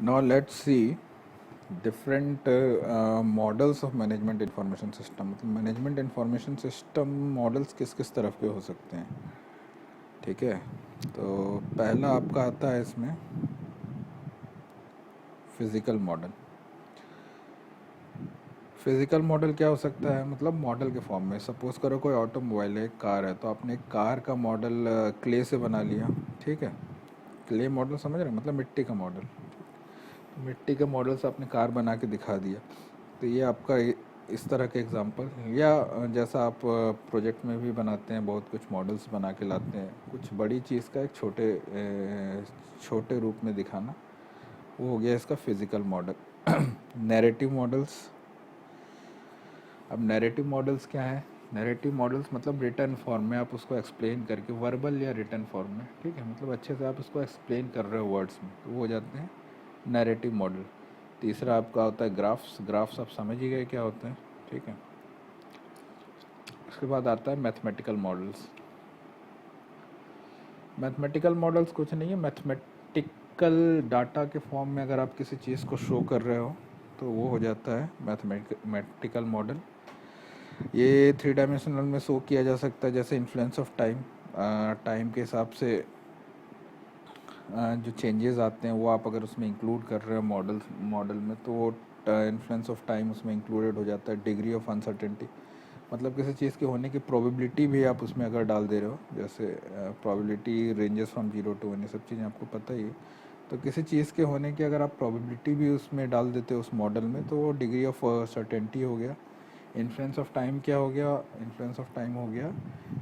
Now let's see different models of management information system. मतलब management information system models किस किस तरफ के हो सकते हैं. ठीक है, तो पहला आपका आता है इसमें फिजिकल मॉडल. फिजिकल मॉडल क्या हो सकता है, मतलब मॉडल के फॉर्म में. सपोज करो कोई ऑटोमोबाइल है, एक कार है, तो आपने एक कार का मॉडल क्ले से बना लिया. ठीक है, क्ले मॉडल समझ रहे हैं, मतलब मिट्टी का मॉडल. मिट्टी के मॉडल से आपने कार बना के दिखा दिया. तो ये आपका इस तरह के एग्जांपल, या जैसा आप प्रोजेक्ट में भी बनाते हैं, बहुत कुछ मॉडल्स बना के लाते हैं, कुछ बड़ी चीज़ का एक छोटे रूप में दिखाना, वो हो गया इसका फिजिकल मॉडल. Narrative models. अब नैरेटिव मॉडल्स क्या है? नैरेटिव मॉडल्स मतलब रिटर्न फॉर्म में आप उसको एक्सप्लेन करके, वर्बल या रिटर्न फॉर्म में, ठीक है, मतलब अच्छे से आप उसको एक्सप्लेन कर रहे हो वर्ड्स में, तो वो हो जाते हैं नैरेटिव मॉडल. तीसरा आपका होता है ग्राफ्स. ग्राफ्स आप समझ ही गए क्या होते हैं, ठीक है. उसके बाद आता है मैथमेटिकल मॉडल्स. मैथमेटिकल मॉडल्स कुछ नहीं है, मैथमेटिकल डाटा के फॉर्म में अगर आप किसी चीज़ को शो कर रहे हो तो वो हो जाता है मैथमेटिकल मॉडल. ये 3 डायमेंशनल में शो किया जा सकता है, जैसे इन्फ्लुएंस ऑफ टाइम. टाइम के हिसाब से जो चेंजेस आते हैं वो आप अगर उसमें इंक्लूड कर रहे हो मॉडल में, तो वो इन्फ्लुएंस ऑफ टाइम उसमें इंक्लूडेड हो जाता है. डिग्री ऑफ अनसर्टेनिटी, मतलब किसी चीज़ के होने की प्रोबेबिलिटी भी आप उसमें अगर डाल दे रहे हो, जैसे प्रोबेबिलिटी रेंजेस फ्रॉम 0 to 1, ये सब चीज़ें आपको पता ही है. तो किसी चीज़ के होने की अगर आप प्रोबेबिलिटी भी उसमें डाल देते हो उस मॉडल में, तो वो डिग्री ऑफ सर्टेनिटी हो गया. इन्फ्लुएंस ऑफ टाइम क्या हो गया? इन्फ्लुएंस ऑफ टाइम हो गया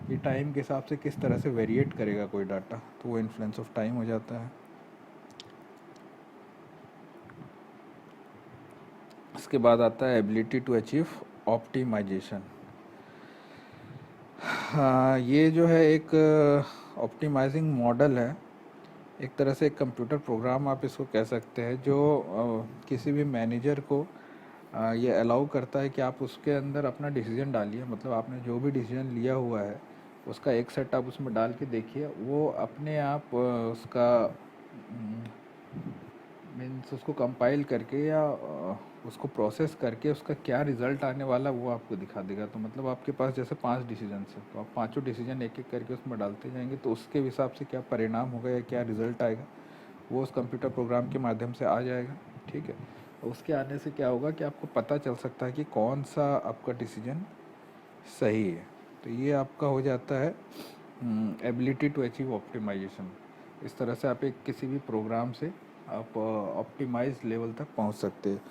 कि टाइम के हिसाब से किस तरह से वेरिएट करेगा कोई डाटा, तो वो इन्फ्लुएंस ऑफ टाइम हो जाता है. इसके बाद आता है एबिलिटी टू अचीव ऑप्टिमाइजेशन. हाँ, ये जो है एक ऑप्टिमाइजिंग मॉडल है. एक तरह से एक कंप्यूटर प्रोग्राम आप इसको कह सकते हैं, जो किसी भी मैनेजर को ये अलाउ करता है कि आप उसके अंदर अपना डिसीजन डालिए. मतलब आपने जो भी डिसीजन लिया हुआ है उसका एक सेट आप उसमें डाल के देखिए, वो अपने आप उसका मीन्स उसको कंपाइल करके या उसको प्रोसेस करके उसका क्या रिज़ल्ट आने वाला वो आपको दिखा देगा. तो मतलब आपके पास जैसे 5 डिसीजन है, तो आप पांचों डिसीजन एक एक करके उसमें डालते जाएंगे, तो उसके हिसाब से क्या परिणाम होगा या क्या रिज़ल्ट आएगा वो उस कंप्यूटर प्रोग्राम के माध्यम से आ जाएगा. ठीक है, उसके आने से क्या होगा कि आपको पता चल सकता है कि कौन सा आपका डिसीजन सही है. तो ये आपका हो जाता है एबिलिटी टू अचीव ऑप्टिमाइजेशन. इस तरह से आप एक किसी भी प्रोग्राम से आप ऑप्टिमाइज लेवल तक पहुंच सकते हैं.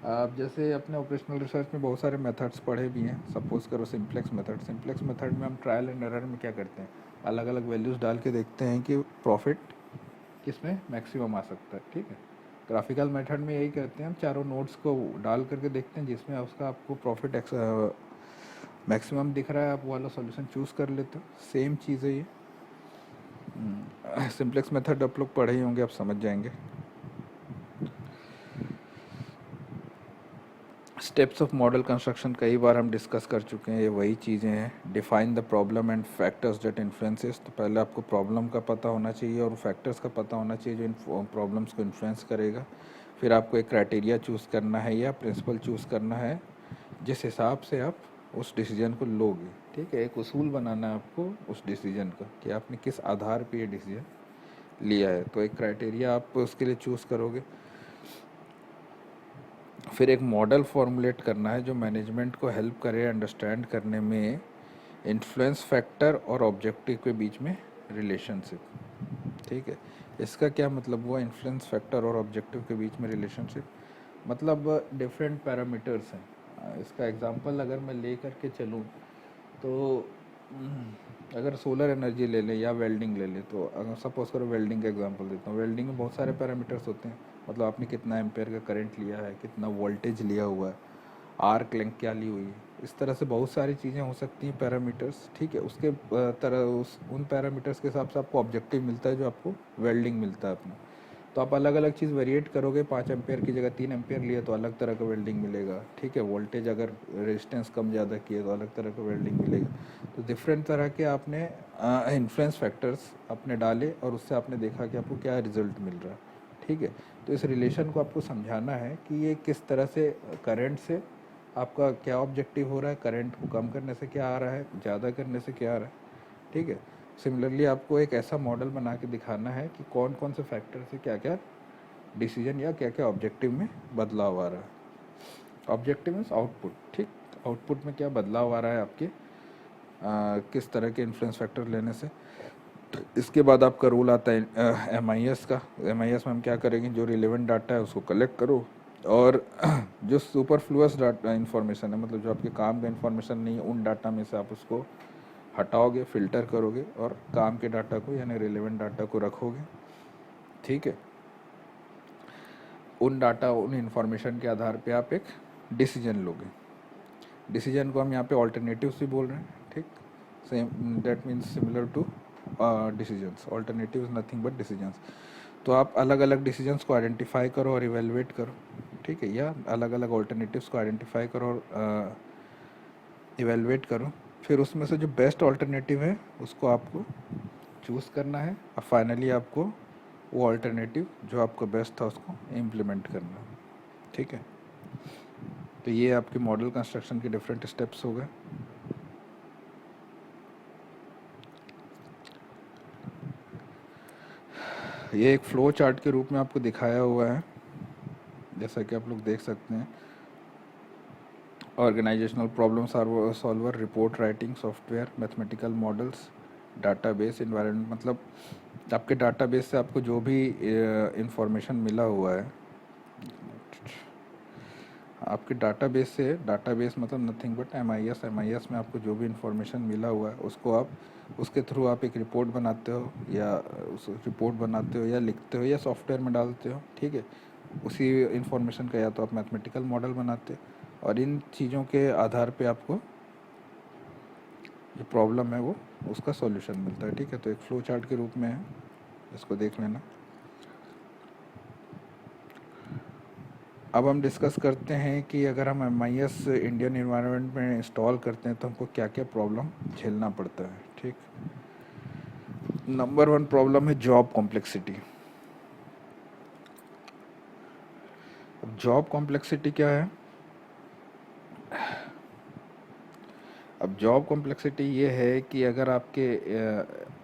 आप जैसे अपने ऑपरेशनल रिसर्च में बहुत सारे मेथड्स पढ़े भी हैं. सपोज करो सिंप्लेक्स मेथड. सिंप्लेक्स मेथड में हम ट्रायल एंड एरर में क्या करते हैं, अलग अलग वैल्यूज़ डाल के देखते हैं कि प्रॉफिट किस में मैक्सिमम आ सकता है. ठीक है, ग्राफिकल मेथड में यही करते हैं, हम चारों नोट्स को डाल करके देखते हैं जिसमें उसका आपको प्रॉफिट मैक्सिमम दिख रहा है, आप वो वाला सॉल्यूशन चूज़ कर लेते हो. सेम चीज़ है ये. सिंप्लेक्स मेथड आप लोग पढ़े ही होंगे, आप समझ जाएंगे. स्टेप्स ऑफ मॉडल कंस्ट्रक्शन कई बार हम डिस्कस कर चुके हैं, ये वही चीज़ें हैं. Define the problem and factors that influences. तो पहले आपको प्रॉब्लम का पता होना चाहिए और फैक्टर्स का पता होना चाहिए जो इन प्रॉब्लम्स को इन्फ्लुएंस करेगा. फिर आपको एक क्राइटेरिया चूज़ करना है या प्रिंसिपल चूज़ करना है जिस हिसाब से आप उस डिसीजन को लोगे. ठीक है, एक उसूल बनाना है आपको उस डिसीजन का कि आपने किस आधार पे ये डिसीजन लिया है. तो एक क्राइटेरिया आप उसके लिए चूज़ करोगे. फिर एक मॉडल फॉर्मुलेट करना है जो मैनेजमेंट को हेल्प करे अंडरस्टैंड करने में इन्फ्लुएंस फैक्टर और ऑब्जेक्टिव के बीच में रिलेशनशिप. ठीक है, इसका क्या मतलब हुआ, इन्फ्लुएंस फैक्टर और ऑब्जेक्टिव के बीच में रिलेशनशिप? मतलब डिफरेंट पैरामीटर्स हैं. इसका एग्जांपल अगर मैं ले करके चलूँ तो अगर सोलर एनर्जी ले लें या वेल्डिंग ले लें, तो अगर सपोज करो वेल्डिंग का एग्जांपल देता हूँ. वेल्डिंग में बहुत सारे पैरामीटर्स होते हैं. मतलब आपने कितना एम्पेयर का करंट लिया है, कितना वोल्टेज लिया हुआ है, आर्क लेंथ क्या ली हुई है, इस तरह से बहुत सारी चीज़ें हो सकती हैं पैरामीटर्स. ठीक है, उसके तरह उन पैरामीटर्स के हिसाब से आपको ऑब्जेक्टिव मिलता है जो आपको वेल्डिंग मिलता है अपना. तो आप अलग अलग चीज़ वेरिएट करोगे, 5 एम्पेयर की जगह 3 एम्पेयर लिए तो अलग तरह का वेल्डिंग मिलेगा. ठीक है, वोल्टेज अगर रेजिस्टेंस कम ज़्यादा किए तो अलग तरह का वेल्डिंग मिलेगा. तो डिफरेंट तरह के आपने इन्फ्लुएंस फैक्टर्स आपने डाले और उससे आपने देखा कि आपको क्या रिजल्ट मिल रहा है. ठीक है। तो इस रिलेशन को आपको समझाना है कि ये किस तरह से करंट से आपका क्या ऑब्जेक्टिव हो रहा है, करंट को कम करने से क्या आ रहा है, ज़्यादा करने से क्या आ रहा है, ठीक है। सिमिलरली आपको एक ऐसा मॉडल बना के दिखाना है कि कौन कौन से फैक्टर से क्या क्या डिसीजन या क्या क्या ऑब्जेक्टिव में बदलाव आ रहा है। ऑब्जेक्टिव मीन्स आउटपुट, ठीक। आउटपुट में क्या बदलाव आ रहा है आपके किस तरह के इन्फ्लुएंस फैक्टर लेने से। इसके बाद आपका रूल आता है MIS का। MIS में हम क्या करेंगे, जो रिलेवेंट डाटा है उसको कलेक्ट करो, और जो सुपरफ्लुअस डाटा इन्फॉर्मेशन है, मतलब जो आपके काम का इन्फॉर्मेशन नहीं है, उन डाटा में से आप उसको हटाओगे, फिल्टर करोगे, और काम के डाटा को यानी रिलेवेंट डाटा को रखोगे, ठीक है। उन डाटा, उन इन्फॉर्मेशन के आधार पे आप एक डिसीजन लोगे। डिसीजन को हम यहाँ पे ऑल्टरनेटिव्स भी बोल रहे हैं, ठीक। Same, that means similar to decisions. Alternatives nothing but decisions. तो आप अलग अलग डिसीजंस को आइडेंटिफाई करो और इवेलुएट करो, ठीक है, या अलग अलग ऑल्टरनेटिव्स को आइडेंटिफाई करो और इवेलुएट करो। फिर उसमें से जो बेस्ट ऑल्टरनेटिव है उसको आपको चूज़ करना है, और फाइनली आपको वो ऑल्टरनेटिव जो आपको बेस्ट था उसको इम्प्लीमेंट करना है, ठीक है। तो ये आपके मॉडल कंस्ट्रक्शन के डिफरेंट स्टेप्स हो गए। ये एक फ्लो चार्ट के रूप में आपको दिखाया हुआ है, जैसा कि आप लोग देख सकते हैं। Organisational problem solver, report writing software, mathematical models, database environment. मतलब आपके डाटाबेस से आपको जो भी इंफॉर्मेशन मिला हुआ है, आपके डाटाबेस मतलब नथिंग बट MIS में आपको जो भी इंफॉर्मेशन मिला हुआ है उसको आप, उसके थ्रू आप एक रिपोर्ट बनाते हो, या उस रिपोर्ट बनाते हो, या लिखते हो, या सॉफ्टवेयर में डालते हो, ठीक है। उसी इंफॉर्मेशन का या तो आप मैथमेटिकल मॉडल बनाते हो, और इन चीज़ों के आधार पे आपको जो प्रॉब्लम है वो उसका सॉल्यूशन मिलता है, ठीक है। तो एक फ्लो चार्ट के रूप में है, इसको देख लेना। अब हम डिस्कस करते हैं कि अगर हम MIS इंडियन इन्वायरमेंट में इंस्टॉल करते हैं तो हमको क्या क्या प्रॉब्लम झेलना पड़ता है, ठीक। नंबर 1 प्रॉब्लम है जॉब कॉम्प्लेक्सिटी। अब जॉब कॉम्प्लेक्सिटी क्या है? अब जॉब कॉम्प्लेक्सिटी ये है कि अगर आपके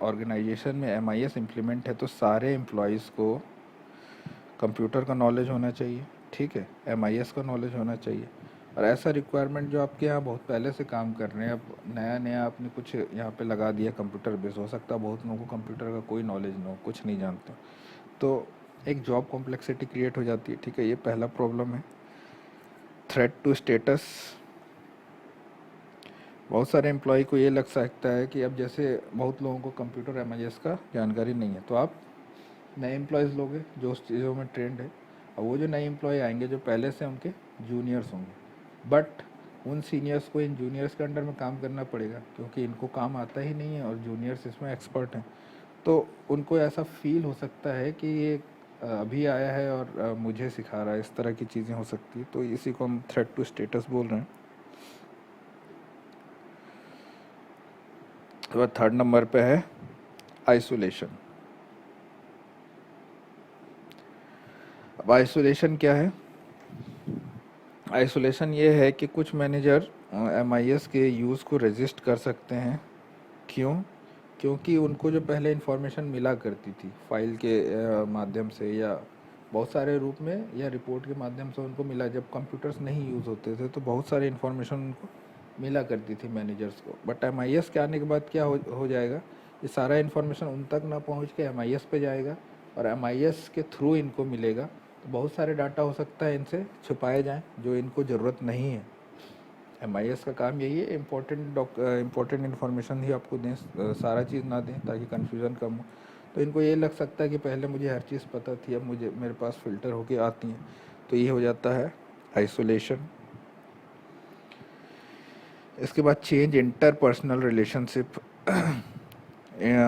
ऑर्गेनाइजेशन में MIS इम्प्लीमेंट है तो सारे एम्प्लॉयज़ को कंप्यूटर का नॉलेज होना चाहिए, ठीक है, MIS का नॉलेज होना चाहिए। और ऐसा रिक्वायरमेंट जो आपके यहाँ बहुत पहले से काम कर रहे हैं, अब नया नया आपने कुछ यहाँ पे लगा दिया कंप्यूटर बेस, हो सकता है बहुत लोगों को कंप्यूटर का कोई नॉलेज ना हो, कुछ नहीं जानते, तो एक जॉब कॉम्प्लेक्सिटी क्रिएट हो जाती है, ठीक है। ये पहला प्रॉब्लम है। Threat to status. बहुत सारे एम्प्लॉय को ये लग सकता है कि अब जैसे बहुत लोगों को कंप्यूटर MIS का जानकारी नहीं है, तो आप नए एम्प्लॉयज़ लोगे जो उस चीज़ों में ट्रेंड है, और वो जो नए एम्प्लॉय आएंगे जो पहले से उनके जूनियर्स होंगे, बट उन सीनियर्स को इन जूनियर्स के अंडर में काम करना पड़ेगा, क्योंकि इनको काम आता ही नहीं है और जूनियर्स इसमें एक्सपर्ट हैं। तो उनको ऐसा फील हो सकता है कि ये अभी आया है और मुझे सिखा रहा है, इस तरह की चीज़ें हो सकती है। तो इसी को हम थ्रेट टू स्टेटस बोल रहे हैं। तो थर्ड नंबर पे है आइसोलेशन। अब आइसोलेशन क्या है? आइसोलेशन ये है कि कुछ मैनेजर MIS के यूज़ को रेजिस्ट कर सकते हैं। क्यों? क्योंकि उनको जो पहले इन्फॉर्मेशन मिला करती थी फाइल के माध्यम से, या बहुत सारे रूप में, या रिपोर्ट के माध्यम से उनको मिला, जब कंप्यूटर्स नहीं यूज़ होते थे तो बहुत सारी इन्फॉर्मेशन उनको मिला करती थी मैनेजर्स को। बट MIS के आने के बाद क्या हो जाएगा, ये सारा इन्फॉर्मेशन उन तक ना पहुंच के MIS पे जाएगा, और MIS के थ्रू इनको मिलेगा। तो बहुत सारे डाटा हो सकता है इनसे छुपाए जाएं जो इनको ज़रूरत नहीं है। MIS का काम यही है, इम्पोर्टेंट इन्फॉर्मेशन ही आपको दें, सारा चीज़ ना दें, ताकि कन्फ्यूज़न कम हो। तो इनको ये लग सकता है कि पहले मुझे हर चीज़ पता थी, अब मेरे पास फ़िल्टर होके आती हैं, तो ये हो जाता है आइसोलेशन। इसके बाद चेंज इंटरपर्सनल रिलेशनशिप।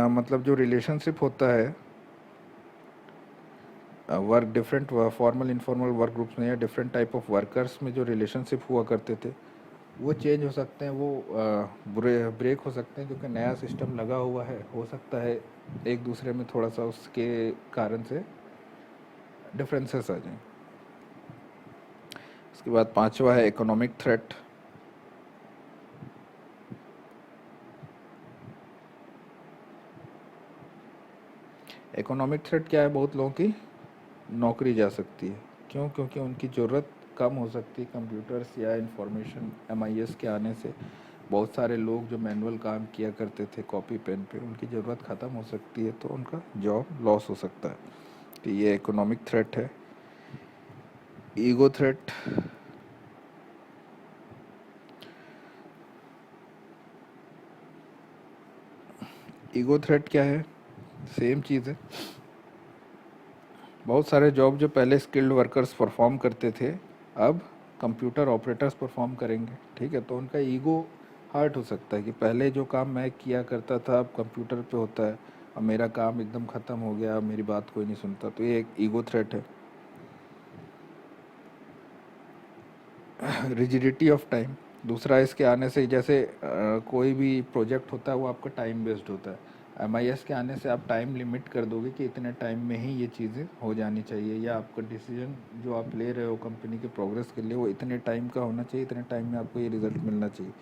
मतलब जो रिलेशनशिप होता है work, different formal informal work groups में या डिफरेंट टाइप ऑफ वर्कर्स में जो रिलेशनशिप हुआ करते थे वो चेंज हो सकते हैं, वो ब्रेक हो सकते हैं, क्योंकि नया सिस्टम लगा हुआ है, हो सकता है एक दूसरे में थोड़ा सा उसके कारण से डिफरेंसेस आ जाएं। उसके बाद पांचवा है इकोनॉमिक थ्रेट। इकोनॉमिक थ्रेट क्या है? बहुत लोगों की नौकरी जा सकती है। क्यों? क्योंकि उनकी ज़रूरत कम हो सकती है कंप्यूटर्स या इंफॉर्मेशन एमआईएस के आने से। बहुत सारे लोग जो मैनुअल काम किया करते थे कॉपी पेन पे, उनकी ज़रूरत ख़त्म हो सकती है, तो उनका जॉब लॉस हो सकता है। तो ये इकोनॉमिक थ्रेट है। Ego threat. ईगो थ्रेट क्या है? सेम चीज़ है। बहुत सारे जॉब जो पहले स्किल्ड वर्कर्स परफॉर्म करते थे, अब कंप्यूटर ऑपरेटर्स परफॉर्म करेंगे। ठीक है, तो उनका ईगो हर्ट हो सकता है कि पहले जो काम मैं किया करता था अब कंप्यूटर पे होता है, अब मेरा काम एकदम ख़त्म हो गया, अब मेरी बात कोई नहीं सुनता। तो ये एक ईगो थ्रेट है। Rigidity of time. दूसरा, इसके आने से जैसे कोई भी प्रोजेक्ट होता है वो आपका टाइम बेस्ड होता है। एमआईएस के आने से आप टाइम लिमिट कर दोगे कि इतने टाइम में ही ये चीज़ें हो जानी चाहिए, या आपका डिसीजन जो आप ले रहे हो कंपनी के प्रोग्रेस के लिए वो इतने टाइम का होना चाहिए, इतने टाइम में आपको ये रिजल्ट मिलना चाहिए।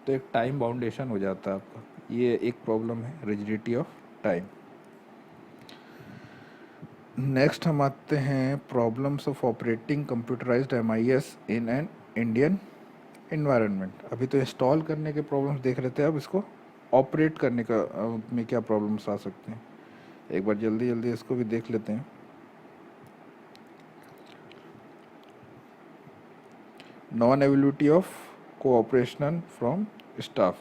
तो एक टाइम बाउंडेशन हो जाता है आपका। ये एक प्रॉब्लम है, रिजिडिटी ऑफ टाइम। नेक्स्ट हम आते हैं problems of operating computerised MIS in an Indian environment. अभी तो इंस्टॉल करने के प्रॉब्लम्स देख रहे थे, अब इसको ऑपरेट करने का में क्या प्रॉब्लम्स आ सकते हैं, एक बार जल्दी जल्दी इसको भी देख लेते हैं। Non availability of cooperation from staff.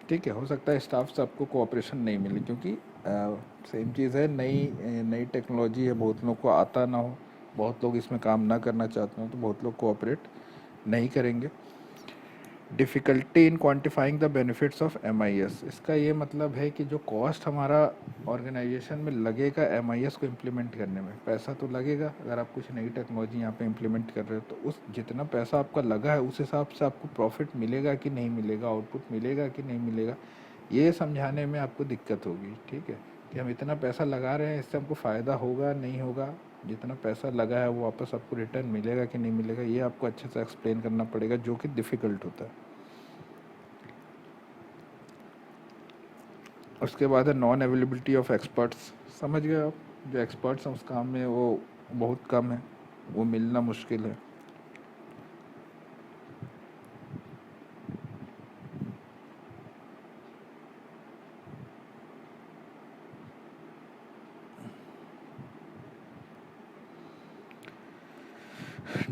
ठीक है, हो सकता है स्टाफ से आपको कोऑपरेशन नहीं मिले, क्योंकि सेम चीज़ है, नई नई टेक्नोलॉजी है, बहुत लोग को आता ना हो, बहुत लोग इसमें काम ना करना चाहते हो, तो बहुत लोग कोऑपरेट नहीं करेंगे। Difficulty in quantifying the benefits of MIS. इसका ये मतलब है कि जो कॉस्ट हमारा ऑर्गेनाइजेशन में लगेगा एमआईएस को इम्प्लीमेंट करने में, पैसा तो लगेगा। अगर आप कुछ नई टेक्नोलॉजी यहाँ पे इम्प्लीमेंट कर रहे हो, तो उस जितना पैसा आपका लगा है उस हिसाब से आपको प्रॉफिट मिलेगा कि नहीं मिलेगा, आउटपुट मिलेगा कि नहीं मिलेगा, ये समझाने में आपको दिक्कत होगी। ठीक है, कि हम इतना पैसा लगा रहे हैं, इससे हमको फ़ायदा होगा नहीं होगा, जितना पैसा लगा है वो वापस आपको रिटर्न मिलेगा कि नहीं मिलेगा, ये आपको अच्छे से एक्सप्लेन करना पड़ेगा, जो कि डिफ़िकल्ट होता है। उसके बाद है नॉन अवेलेबिलिटी ऑफ एक्सपर्ट्स। समझ गए आप? जो एक्सपर्ट्स हैं उस काम में वो बहुत कम है, वो मिलना मुश्किल है।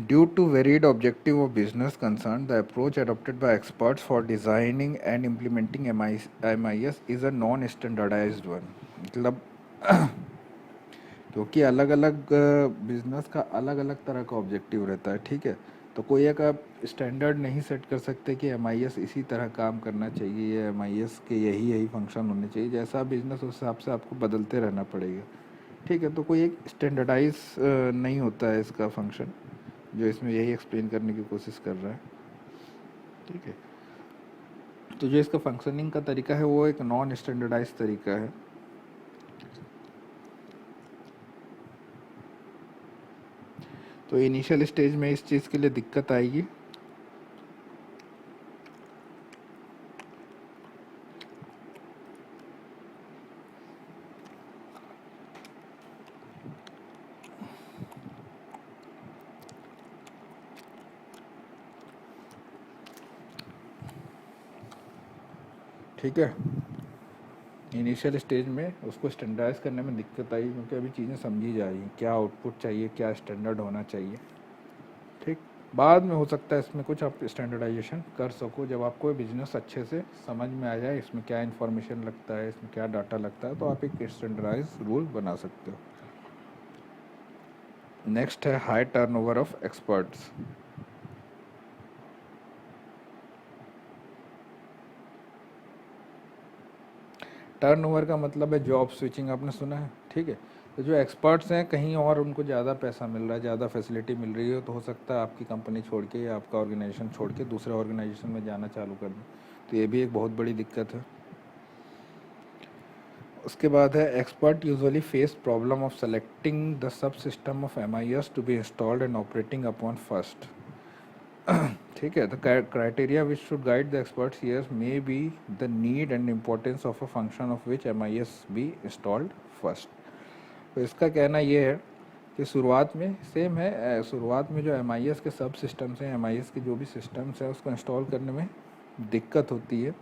Due to varied objective of business concern, the approach adopted by experts for designing and implementing MIS is a non-standardized one. मतलब क्योंकि अलग अलग बिजनेस का अलग अलग तरह का ऑब्जेक्टिव रहता है। ठीक है, तो कोई एक आप स्टैंडर्ड नहीं सेट कर सकते कि एमआईएस इसी तरह काम करना चाहिए, या एमआईएस के यही यही फंक्शन होने चाहिए। जैसा बिजनेस उस हिसाब से आपको बदलते रहना पड़ेगा। ठीक है, तो कोई एक स्टैंडर्डाइज नहीं होता है इसका फंक्शन, जो इसमें यही एक्सप्लेन करने की कोशिश कर रहा है। ठीक है, तो जो इसका फंक्शनिंग का तरीका है वो एक नॉन स्टैंडर्डाइज तरीका है। तो इनिशियल स्टेज में इस चीज़ के लिए दिक्कत आएगी। ठीक है, इनिशियल स्टेज में उसको स्टैंडर्डाइज करने में दिक्कत आई, क्योंकि अभी चीज़ें समझी जा रही हैं, क्या आउटपुट चाहिए, क्या स्टैंडर्ड होना चाहिए। ठीक, बाद में हो सकता है इसमें कुछ आप स्टैंडर्डाइजेशन कर सको, जब आपको बिजनेस अच्छे से समझ में आ जाए, इसमें क्या इन्फॉर्मेशन लगता है, इसमें क्या डाटा लगता है, तो आप एक स्टैंडर्डाइज रूल बना सकते हो। नेक्स्ट है high turnover of experts. Turnover का मतलब है जॉब स्विचिंग, आपने सुना है। ठीक है, तो जो एक्सपर्ट्स हैं कहीं और उनको ज़्यादा पैसा मिल रहा है, ज़्यादा फैसिलिटी मिल रही है, तो हो सकता है आपकी कंपनी छोड़ के या आपका ऑर्गेनाइजेशन छोड़ के दूसरे ऑर्गेनाइजेशन में जाना चालू कर दें। तो ये भी एक बहुत बड़ी दिक्कत है। उसके बाद है expert usually face problem of selecting the sub system of MIS to be installed and operating upon first. ठीक है, the criteria which should guide the experts here may be the need and importance of a function of which MIS be installed first. तो इसका कहना ये है कि शुरुआत में सेम है, शुरुआत में जो MIS के सब सिस्टम्स हैं, MIS के जो भी सिस्टम्स हैं उसको इंस्टॉल करने में दिक्कत होती है।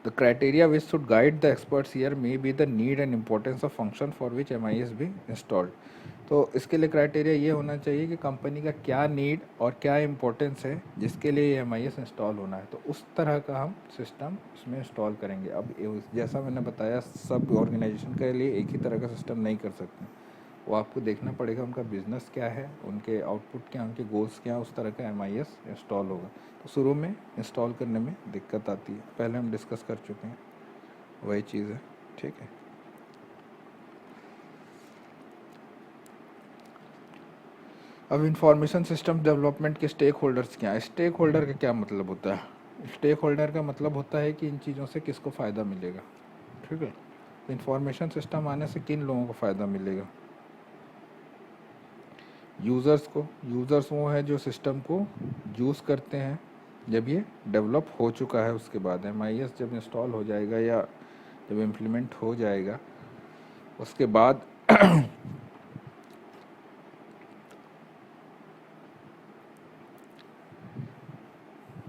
The criteria which should guide the experts here may be the need and importance of function for which MIS be installed। तो इसके लिए क्राइटेरिया ये होना चाहिए कि कंपनी का क्या नीड और क्या इम्पोर्टेंस है जिसके लिए ये MIS इंस्टॉल होना है, तो उस तरह का हम सिस्टम उसमें इंस्टॉल करेंगे। अब जैसा मैंने बताया, सब ऑर्गेनाइजेशन के लिए एक ही तरह का सिस्टम नहीं कर सकते, वो आपको देखना पड़ेगा उनका बिजनेस क्या है, उनके आउटपुट क्या, उनके गोल्स क्या, उस तरह का MIS इंस्टॉल होगा। तो शुरू में इंस्टॉल करने में दिक्कत आती है, पहले हम डिस्कस कर चुके हैं, वही चीज़ है। ठीक है, अब इंफॉर्मेशन सिस्टम डेवलपमेंट के स्टेक होल्डर्स क्या है। स्टेक होल्डर का क्या मतलब होता है? स्टेक होल्डर का मतलब होता है कि इन चीज़ों से किसको फ़ायदा मिलेगा। ठीक है, इंफॉर्मेशन सिस्टम आने से किन लोगों को फ़ायदा मिलेगा? यूज़र्स को। यूज़र्स वो है जो सिस्टम को यूज़ करते हैं जब ये डेवलप हो चुका है, उसके बाद MIS जब इंस्टॉल हो जाएगा या जब इम्प्लीमेंट हो जाएगा उसके बाद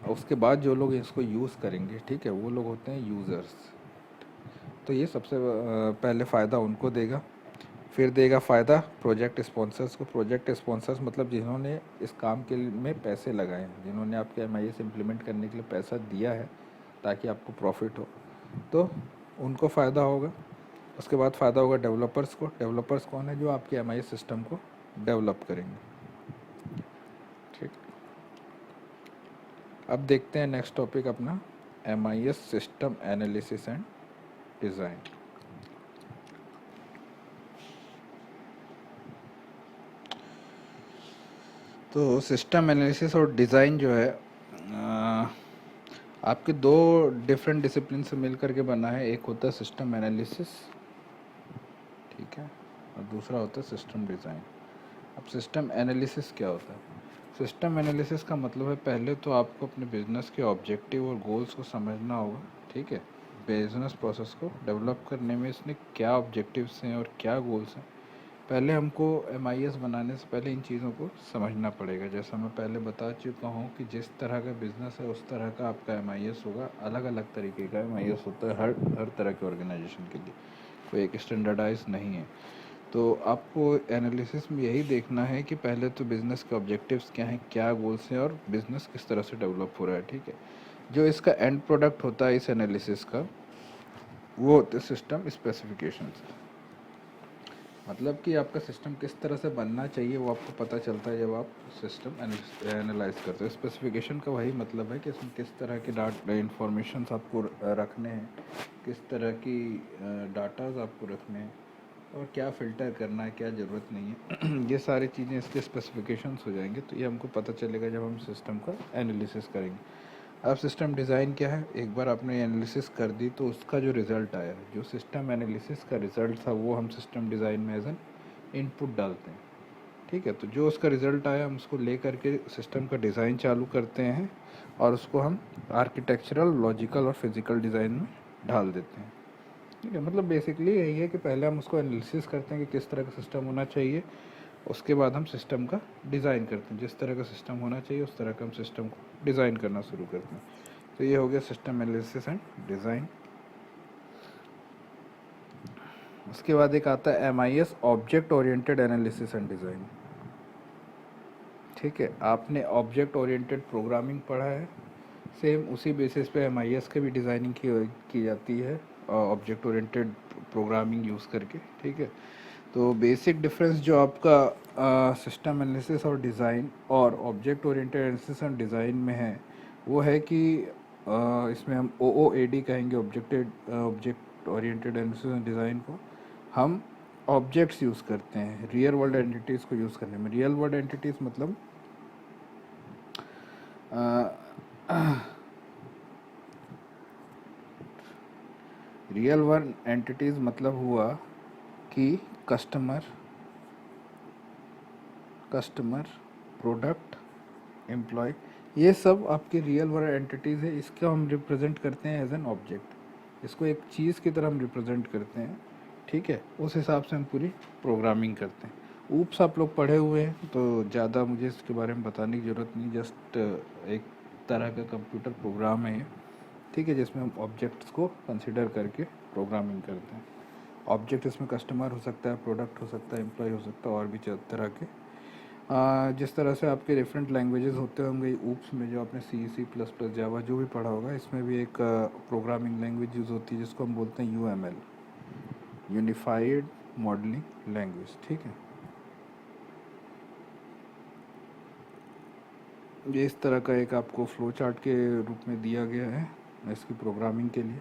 उसके बाद जो लोग इसको यूज़ करेंगे, ठीक है, वो लोग होते हैं यूज़र्स। तो ये सबसे पहले फ़ायदा उनको देगा, फिर देगा फ़ायदा प्रोजेक्ट स्पॉन्सर्स को। प्रोजेक्ट स्पॉन्सर्स मतलब जिन्होंने इस काम के में पैसे लगाए हैं, जिन्होंने आपके MIS इम्प्लीमेंट करने के लिए पैसा दिया है ताकि आपको प्रॉफिट हो, तो उनको फ़ायदा होगा। उसके बाद फ़ायदा होगा डेवलपर्स को। डेवलपर्स कौन है? जो आपके MIS सिस्टम को डेवलप करेंगे। ठीक, अब देखते हैं नेक्स्ट टॉपिक अपना MIS system analysis and design. तो सिस्टम एनालिसिस और डिज़ाइन जो है आपके दो डिफरेंट डिसिप्लिन से मिल करके बना है। एक होता है सिस्टम एनालिसिस, ठीक है, और दूसरा होता है सिस्टम डिज़ाइन। अब सिस्टम एनालिसिस क्या होता है? सिस्टम एनालिसिस का मतलब है पहले तो आपको अपने बिजनेस के ऑब्जेक्टिव और गोल्स को समझना होगा। ठीक है, बिजनेस प्रोसेस को डेवलप करने में इसने क्या ऑब्जेक्टिव्स हैं और क्या गोल्स हैं, पहले हमको MIS बनाने से पहले इन चीज़ों को समझना पड़ेगा। जैसा मैं पहले बता चुका हूँ कि जिस तरह का बिज़नेस है उस तरह का आपका MIS होगा। अलग अलग तरीके का MIS होता है हर तरह के ऑर्गेनाइजेशन के लिए, कोई एक स्टैंडर्डाइज नहीं है। तो आपको एनालिसिस में यही देखना है कि पहले तो बिज़नेस के ऑब्जेक्टिव्स क्या हैं, क्या गोल्स हैं और बिज़नेस किस तरह से डेवलप हो रहा है। ठीक है, जो इसका एंड प्रोडक्ट होता है इस एनालिसिस का, वो होते सिस्टम स्पेसिफिकेशंस। मतलब कि आपका सिस्टम किस तरह से बनना चाहिए वो आपको पता चलता है जब आप सिस्टम एनालाइज करते हैं। स्पेसिफिकेशन का वही मतलब है कि इसमें किस तरह के डाटा इंफॉर्मेशंस आपको रखने हैं, किस तरह की डाटाज आपको रखने हैं और क्या फ़िल्टर करना है, क्या ज़रूरत नहीं है। ये सारी चीज़ें इसके स्पेसिफिकेशंस हो जाएंगे, तो ये हमको पता चलेगा जब हम सिस्टम का एनालिसिस करेंगे। अब सिस्टम डिज़ाइन क्या है? एक बार आपने एनालिसिस कर दी तो उसका जो रिज़ल्ट आया, जो सिस्टम एनालिसिस का रिज़ल्ट था, वो हम सिस्टम डिज़ाइन में एज एन इनपुट डालते हैं। ठीक है, तो जो उसका रिज़ल्ट आया हम उसको ले करके सिस्टम का डिज़ाइन चालू करते हैं और उसको हम आर्किटेक्चरल, लॉजिकल और फिज़िकल डिज़ाइन में ढाल देते हैं। ठीक है, मतलब बेसिकली यही है कि पहले हम उसको एनालिसिस करते हैं कि किस तरह का सिस्टम होना चाहिए, उसके बाद हम सिस्टम का डिज़ाइन करते हैं। जिस तरह का सिस्टम होना चाहिए उस तरह का हम सिस्टम को डिज़ाइन करना शुरू करते हैं। तो ये हो गया सिस्टम एनालिसिस एंड डिज़ाइन। उसके बाद एक आता है MIS object oriented analysis and design. ठीक है, आपने ऑब्जेक्ट ओरिएंटेड प्रोग्रामिंग पढ़ा है, सेम उसी बेसिस पे MIS की भी डिज़ाइनिंग की जाती है ऑब्जेक्ट ओरिएंटेड प्रोग्रामिंग यूज़ करके। ठीक है, तो बेसिक डिफरेंस जो आपका सिस्टम एनालिसिस और डिज़ाइन और object oriented analysis and design में है वो है कि इसमें हम OOAD कहेंगे, object oriented analysis and design को। हम ऑब्जेक्ट्स यूज़ करते हैं रियल वर्ल्ड एंटिटीज़ को यूज़ करने में। रियल वर्ल्ड एंटिटीज़ मतलब रियल वर्ल्ड एंटिटीज़ मतलब हुआ कि कस्टमर, प्रोडक्ट, एम्प्लॉय, ये सब आपके रियल वर्ल्ड एंटिटीज़ है। इसको हम रिप्रेजेंट करते हैं एज एन ऑब्जेक्ट, इसको एक चीज़ की तरह हम रिप्रेजेंट करते हैं, ठीक है। उस हिसाब से हम पूरी प्रोग्रामिंग करते हैं। ऊप्स आप लोग पढ़े हुए हैं तो ज़्यादा मुझे इसके बारे में बताने की ज़रूरत नहीं, जस्ट एक तरह का कंप्यूटर प्रोग्राम है ये, ठीक है, जिसमें हम ऑब्जेक्ट्स को कंसिडर करके प्रोग्रामिंग करते हैं। ऑब्जेक्ट इसमें कस्टमर हो सकता है, प्रोडक्ट हो सकता है, एम्प्लॉय हो सकता है, और भी तरह के। जिस तरह से आपके डिफरेंट लैंग्वेजेस होते होंगे, ऊप्स में जो आपने C++, जावा जो भी पढ़ा होगा, इसमें भी एक प्रोग्रामिंग लैंग्वेज यूज़ होती है जिसको हम बोलते हैं UML, यूनिफाइड मॉडलिंग लैंग्वेज, ठीक है। ये इस तरह का एक आपको फ्लो चार्ट के रूप में दिया गया है इसकी प्रोग्रामिंग के लिए,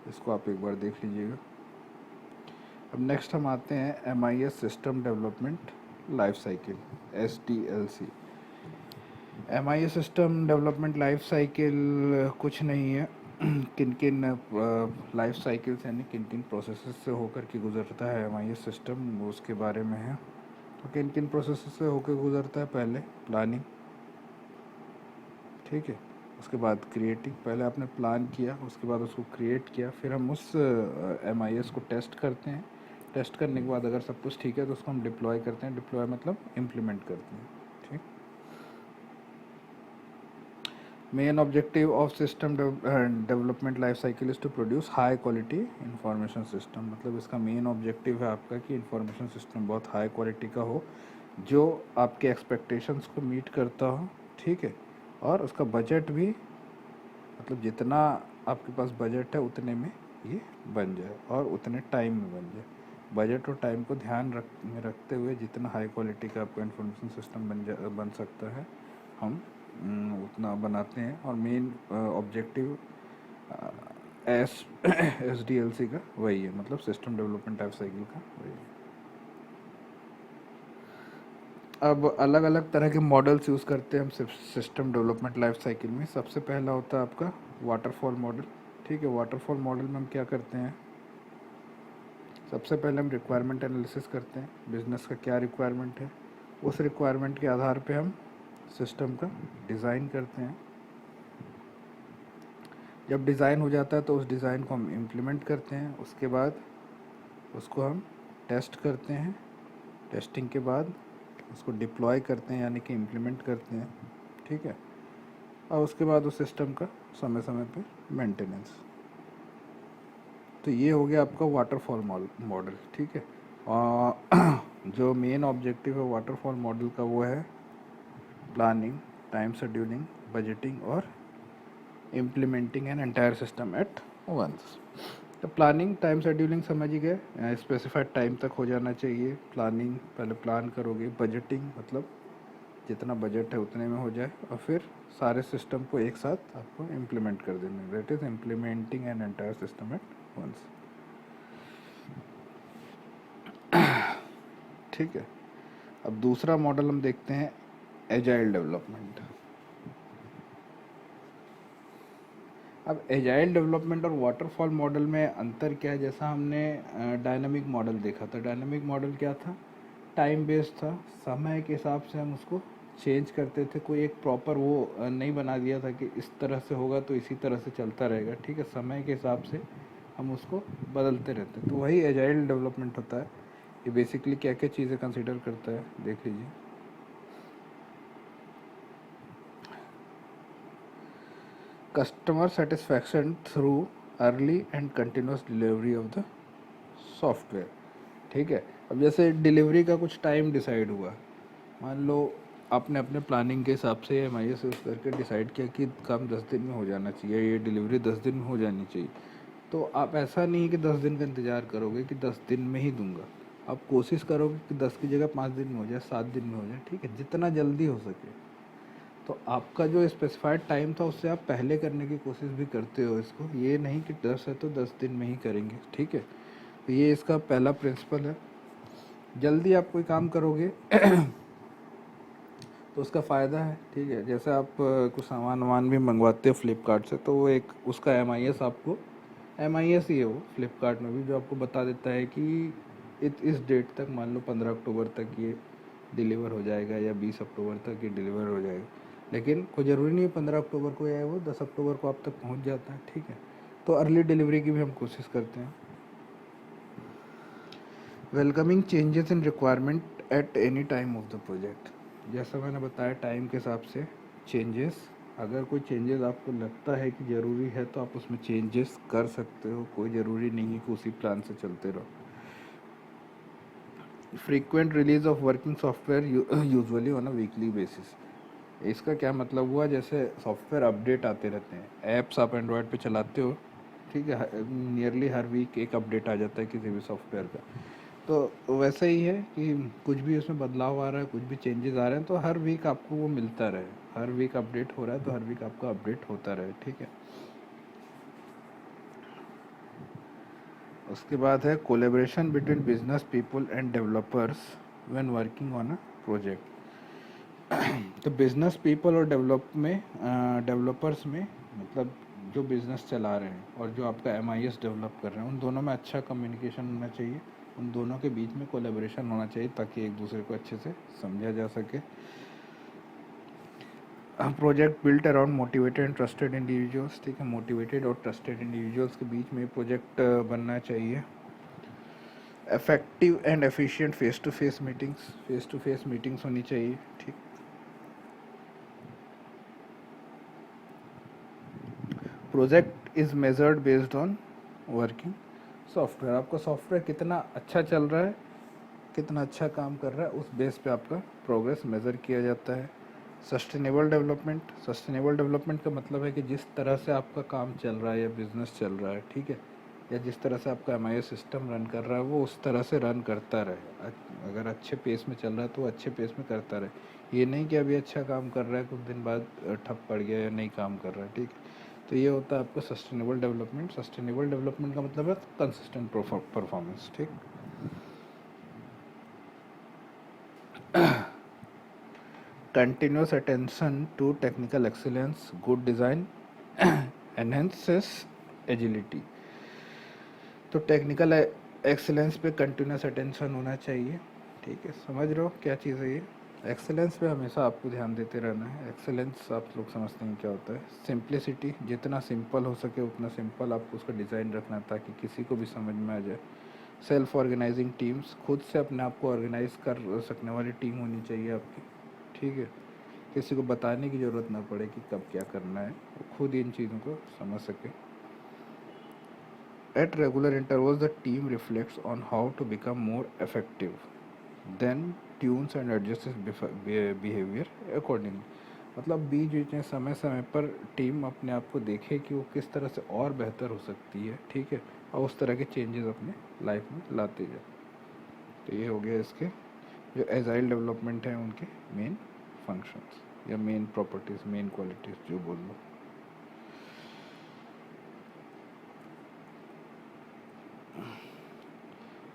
इसको आप एक बार देख लीजिएगा। अब नेक्स्ट हम आते हैं MIS system development life cycle, SDLC। MIS system development life cycle कुछ नहीं है, किन किन लाइफ साइकिल्स यानी किन किन प्रोसेसेस से होकर के गुजरता है MIS सिस्टम, वो उसके बारे में है। तो किन किन प्रोसेसेस से होकर गुजरता है, पहले प्लानिंग, ठीक है, उसके बाद क्रिएटिंग, पहले आपने प्लान किया, उसके बाद उसको क्रिएट किया, फिर हम उस MIS को टेस्ट करते हैं। टेस्ट करने के बाद अगर सब कुछ ठीक है तो उसको हम डिप्लॉय करते हैं। डिप्लॉय मतलब इम्प्लीमेंट करते हैं, ठीक। Main objective of system development life cycle is to produce high quality information system. मतलब इसका मेन ऑब्जेक्टिव है आपका कि इंफॉर्मेशन सिस्टम बहुत हाई क्वालिटी का हो, जो आपके एक्सपेक्टेशंस को मीट करता हो, ठीक है, और उसका बजट भी, मतलब जितना आपके पास बजट है उतने में ये बन जाए और उतने टाइम में बन जाए। बजट और टाइम को ध्यान रखते हुए जितना हाई क्वालिटी का आपका इंफॉर्मेशन सिस्टम बन सकता है, हम उतना बनाते हैं। और मेन ऑब्जेक्टिव SDLC का वही है, मतलब सिस्टम डेवलपमेंट लाइफ साइकिल का वही है। अब अलग अलग तरह के मॉडल्स यूज़ करते हैं हम सिस्टम डेवलपमेंट लाइफ साइकिल में। सबसे पहला होता है आपका वाटरफॉल मॉडल, ठीक है। वाटरफॉल मॉडल में हम क्या करते हैं, सबसे पहले हम रिक्वायरमेंट एनालिसिस करते हैं, बिजनेस का क्या रिक्वायरमेंट है, उस रिक्वायरमेंट के आधार पे हम सिस्टम का डिज़ाइन करते हैं। जब डिज़ाइन हो जाता है तो उस डिज़ाइन को हम इम्प्लीमेंट करते हैं, उसके बाद उसको हम टेस्ट करते हैं, टेस्टिंग के बाद उसको डिप्लॉय करते हैं यानी कि इम्प्लीमेंट करते हैं, ठीक है, और उसके बाद उस सिस्टम का समय समय पे मेंटेनेंस। तो ये हो गया आपका वाटरफॉल मॉडल, ठीक है। और जो मेन ऑब्जेक्टिव है वाटरफॉल मॉडल का वो है प्लानिंग, टाइम शेड्यूलिंग, बजटिंग और implementing an entire system at once. तो प्लानिंग, टाइम शेड्यूलिंग समझ ही गए, स्पेसिफाइड टाइम तक हो जाना चाहिए प्लानिंग, पहले प्लान करोगे। बजटिंग मतलब जितना बजट है उतने में हो जाए, और फिर सारे सिस्टम को एक साथ आपको इम्प्लीमेंट कर देना, that is implementing an entire system at once, ठीक है। अब दूसरा मॉडल हम देखते हैं एजाइल डेवलपमेंट। अब एजाइल डेवलपमेंट और वाटरफॉल मॉडल में अंतर क्या है, जैसा हमने डायनामिक मॉडल देखा था। डायनामिक मॉडल क्या था, टाइम बेस्ड था, समय के हिसाब से हम उसको चेंज करते थे, कोई एक प्रॉपर वो नहीं बना दिया था कि इस तरह से होगा तो इसी तरह से चलता रहेगा, ठीक है। समय के हिसाब से हम उसको बदलते रहते हैं, तो वही एजाइल डेवलपमेंट होता है। ये बेसिकली क्या क्या चीज़ें कंसिडर करता है देख लीजिए। Customer satisfaction through early and continuous delivery of the software, ठीक है। अब जैसे डिलीवरी का कुछ टाइम डिसाइड हुआ, मान लो आपने अपने प्लानिंग के हिसाब से MIS यूज़ करके डिसाइड किया कि काम 10 दिन में हो जाना चाहिए, ये डिलीवरी 10 दिन में हो जानी चाहिए, तो आप ऐसा नहीं कि 10 दिन का इंतज़ार करोगे कि 10 दिन में ही दूंगा, आप कोशिश करोगे कि 10 की जगह 5 दिन में हो जाए, 7 दिन में हो जाए, ठीक है, जितना जल्दी हो सके। तो आपका जो स्पेसिफाइड टाइम था उससे आप पहले करने की कोशिश भी करते हो इसको, ये नहीं कि 10 है तो 10 दिन में ही करेंगे, ठीक है। तो ये इसका पहला प्रिंसिपल है। जल्दी आप कोई काम करोगे तो उसका फ़ायदा है, ठीक है। जैसे आप कुछ सामान वामान भी मंगवाते हो फ्लिपकार्ट से, तो वो एक उसका MIS आपको MIS ही है वो फ्लिपकार्ट में भी, जो आपको बता देता है कि इस डेट तक, मान लो 15 अक्टूबर तक ये डिलीवर हो जाएगा या 20 अक्टूबर तक ये डिलीवर हो जाएगा। लेकिन कोई ज़रूरी नहीं है 15 अक्टूबर को या वो 10 अक्टूबर को आप तक पहुंच जाता है, ठीक है। तो अर्ली डिलीवरी की भी हम कोशिश करते हैं। Welcoming changes in requirement at any time of the project. जैसा मैंने बताया, टाइम के हिसाब से चेंजेस, अगर कोई चेंजेस आपको लगता है कि ज़रूरी है तो आप उसमें चेंजेस कर सकते हो, कोई ज़रूरी नहीं है कि उसी प्लान से चलते रहो। Frequent release of working software usually on a weekly basis. इसका क्या मतलब हुआ, जैसे सॉफ्टवेयर अपडेट आते रहते हैं, ऐप्स आप एंड्रॉयड पे चलाते हो, ठीक है, नियरली हर वीक एक अपडेट आ जाता है किसी भी सॉफ्टवेयर का। तो वैसे ही है कि कुछ भी उसमें बदलाव आ रहा है, कुछ भी चेंजेस आ रहे हैं, तो हर वीक आपको वो मिलता रहे, हर वीक अपडेट हो रहा है तो हर वीक आपका अपडेट होता रहे, ठीक है। उसके बाद है collaboration between business people and developers when working on a project. तो बिजनेस पीपल और डेवलपर्स में मतलब जो बिजनेस चला रहे हैं और जो आपका MIS डेवलप कर रहे हैं, उन दोनों में अच्छा कम्युनिकेशन होना चाहिए, उन दोनों के बीच में कोलेब्रेशन होना चाहिए ताकि एक दूसरे को अच्छे से समझा जा सके। Project built around motivated and trusted individuals, ठीक है, मोटिवेटेड और ट्रस्टेड इंडिविजुअल्स के बीच में प्रोजेक्ट बनना चाहिए। Effective and efficient face to face meetings होनी चाहिए, ठीक। Project is measured based on working software. आपका सॉफ्टवेयर कितना अच्छा चल रहा है, कितना अच्छा काम कर रहा है, उस बेस पे आपका प्रोग्रेस मेज़र किया जाता है। सस्टेनेबल डेवलपमेंट का मतलब है कि जिस तरह से आपका काम चल रहा है या बिजनेस चल रहा है, ठीक है, या जिस तरह से आपका MIS सिस्टम रन कर रहा है वो उस तरह से रन करता रहे। अगर अच्छे पेस में चल रहा है तो वो अच्छे पेस में करता रहे, ये नहीं कि अभी अच्छा काम कर रहा है कुछ दिन बाद ठप पड़ गया या नहीं काम कर रहा है, ठीक है। तो ये होता है आपका सस्टेनेबल डेवलपमेंट। सस्टेनेबल डेवलपमेंट का मतलब है कंसिस्टेंट परफॉर्मेंस, ठीक। Continuous attention to technical excellence, good design enhances agility. तो टेक्निकल एक्सीलेंस पे कंटिन्यूस अटेंशन होना चाहिए, ठीक है। समझ रहे हो क्या चीज़ है ये? एक्सेलेंस पे हमेशा आपको ध्यान देते रहना है। एक्सेलेंस आप लोग समझते हैं क्या होता है? सिंप्लिसिटी, जितना सिंपल हो सके उतना सिंपल आपको उसका डिज़ाइन रखना ताकि किसी को भी समझ में आ जाए। सेल्फ ऑर्गेनाइजिंग टीम्स, खुद से अपने आप को ऑर्गेनाइज कर सकने वाली टीम होनी चाहिए आपकी, ठीक है। किसी को बताने की ज़रूरत ना पड़े कि कब क्या करना है, वो खुद इन चीज़ों को समझ सके। At regular intervals, the team reflects on how to become more effective, then tunes and adjusts its behavior accordingly. मतलब बीच बीच में समय समय पर टीम अपने आप को देखे कि वो किस तरह से और बेहतर हो सकती है, ठीक है, और उस तरह के चेंजेस अपने लाइफ में लाते जाए। तो ये हो गया इसके जो एजाइल डेवलपमेंट है उनके मेन फंक्शंस या मेन प्रॉपर्टीज़, मेन क्वालिटीज़ जो बोल लो।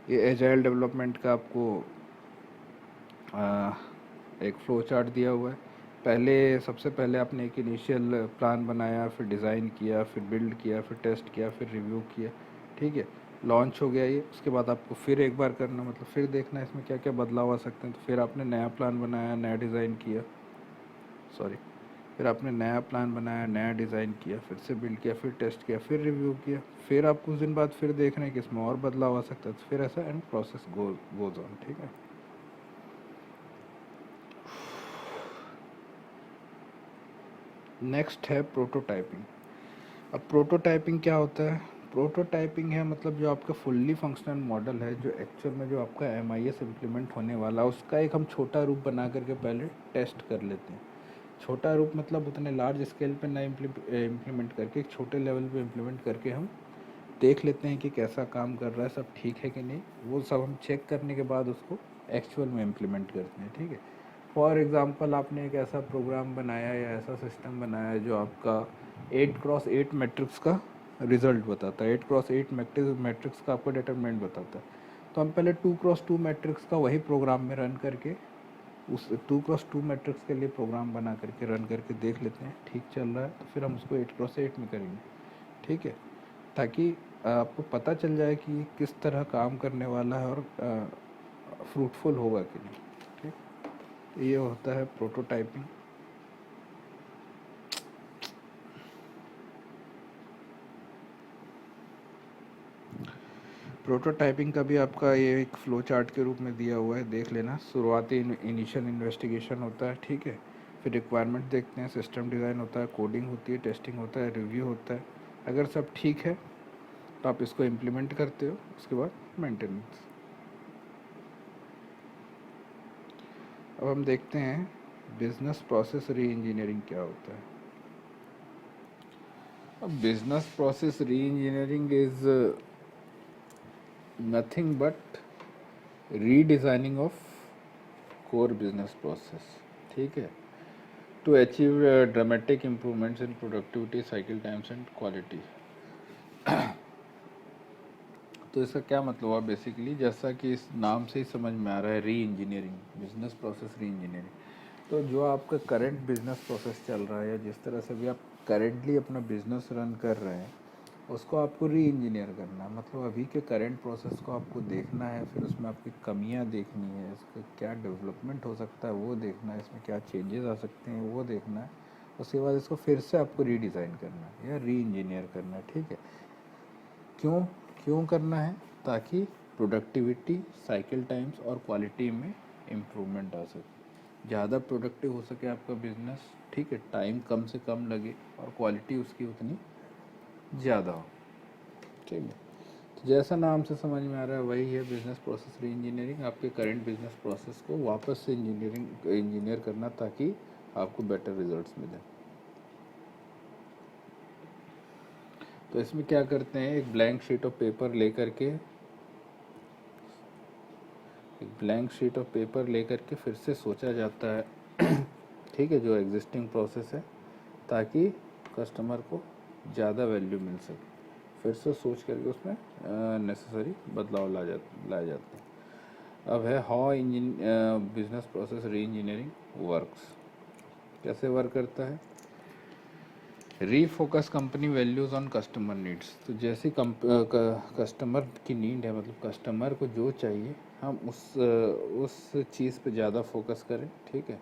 ये एजाइल डेवलपमेंट का आपको एक फ्लो चार्ट दिया हुआ है। सबसे पहले आपने एक इनिशियल प्लान बनाया, फिर डिज़ाइन किया, फिर बिल्ड किया, फिर टेस्ट किया, फिर रिव्यू किया, ठीक है। लॉन्च हो गया ये, उसके बाद आपको फिर एक बार करना, मतलब फिर देखना इसमें क्या क्या बदलाव आ सकते हैं। तो फिर आपने नया प्लान बनाया, नया डिज़ाइन किया, सॉरी, फिर आपने नया प्लान बनाया, नया डिज़ाइन किया, फिर से बिल्ड किया, फिर टेस्ट किया, फिर रिव्यू किया, फिर आप कुछ दिन बाद फिर देख रहे हैं कि इसमें और बदलाव आ सकता है, तो फिर ऐसा एंड प्रोसेस गोज ऑन, ठीक है। नेक्स्ट है प्रोटोटाइपिंग। अब प्रोटोटाइपिंग क्या होता है? प्रोटोटाइपिंग है मतलब जो आपका फुल्ली फंक्शनल मॉडल है, जो एक्चुअल में जो आपका MIS इम्प्लीमेंट होने वाला, उसका एक हम छोटा रूप बना करके पहले टेस्ट कर लेते हैं। छोटा रूप मतलब उतने लार्ज स्केल पे ना इम्प्लीमेंट करके एक छोटे लेवल पे इम्प्लीमेंट करके हम देख लेते हैं कि कैसा काम कर रहा है, सब ठीक है कि नहीं। वो सब हम चेक करने के बाद उसको एक्चुअल में इम्प्लीमेंट करते हैं, ठीक है। फॉर एग्ज़ाम्पल आपने एक ऐसा प्रोग्राम बनाया या ऐसा सिस्टम बनाया जो आपका 8x8 मैट्रिक्स का रिज़ल्ट बताता है, 8x8 मैट्रिक्स का आपका डिटरमिनेंट बताता है। तो हम पहले 2x2 मैट्रिक्स का वही प्रोग्राम में रन करके उस 2x2 मैट्रिक्स के लिए प्रोग्राम बना करके रन करके देख लेते हैं ठीक चल रहा है, तो फिर हम उसको 8x8 में करेंगे, ठीक है, ताकि आपको पता चल जाए कि ये किस तरह काम करने वाला है और फ्रूटफुल होगा कि नहीं। ठीक, ये होता है प्रोटोटाइपिंग। प्रोटोटाइपिंग का भी आपका ये एक फ्लो चार्ट के रूप में दिया हुआ है, देख लेना। शुरुआती इनिशियल इन्वेस्टिगेशन होता है, ठीक है, फिर रिक्वायरमेंट देखते हैं, सिस्टम डिज़ाइन होता है, कोडिंग होती है, टेस्टिंग होता है, रिव्यू होता है। अगर सब ठीक है तो आप इसको इम्प्लीमेंट करते हो, उसके बाद मेंटेनेंस। अब हम देखते हैं बिजनेस प्रोसेस री इंजीनियरिंग क्या होता है। अब business process reengineering is nothing but redesigning of core business process, ठीक है, to achieve dramatic improvements in productivity, cycle times and quality. तो इसका क्या मतलब हुआ बेसिकली, जैसा कि इस नाम से ही समझ में आ रहा है, री इंजीनियरिंग, बिजनेस प्रोसेस री इंजीनियरिंग। तो जो आपका करंट बिजनेस प्रोसेस चल रहा है या जिस तरह से भी आप करेंटली अपना बिजनेस रन कर रहे हैं, उसको आपको री इंजीनियर करना है। मतलब अभी के करंट प्रोसेस को आपको देखना है, फिर उसमें आपकी कमियां देखनी है, इसका क्या डेवलपमेंट हो सकता है वो देखना है, इसमें क्या चेंजेस आ सकते हैं वो देखना है। उसके बाद इसको फिर से आपको रीडिज़ाइन करना है या री इंजीनियर करना है, ठीक है। क्यों क्यों करना है? ताकि प्रोडक्टिविटी, साइकिल टाइम्स और क्वालिटी में इम्प्रूवमेंट आ सके, ज़्यादा प्रोडक्टिव हो सके आपका बिजनेस, ठीक है, टाइम कम से कम लगे और क्वालिटी उसकी उतनी ज़्यादा हो, ठीक है। तो जैसा नाम से समझ में आ रहा है वही है बिजनेस प्रोसेस री इंजीनियरिंग। आपके करंट बिजनेस प्रोसेस को वापस से इंजीनियर करना ताकि आपको बेटर रिजल्ट्स मिले। तो इसमें क्या करते हैं, एक ब्लैंक शीट ऑफ पेपर लेकर के फिर से सोचा जाता है ठीक है, जो एग्जिस्टिंग प्रोसेस है, ताकि कस्टमर को ज़्यादा वैल्यू मिल सके। फिर से सोच करके उसमें नेसेसरी बदलाव लाया जाता है। अब है हाउ बिजनेस प्रोसेस री इंजीनियरिंग वर्क्स। कैसे वर्क करता है? Refocus company values on customer needs. तो जैसे कस्टमर की नीड है, मतलब कस्टमर को जो चाहिए, हम उस चीज़ पे ज़्यादा फोकस करें, ठीक है।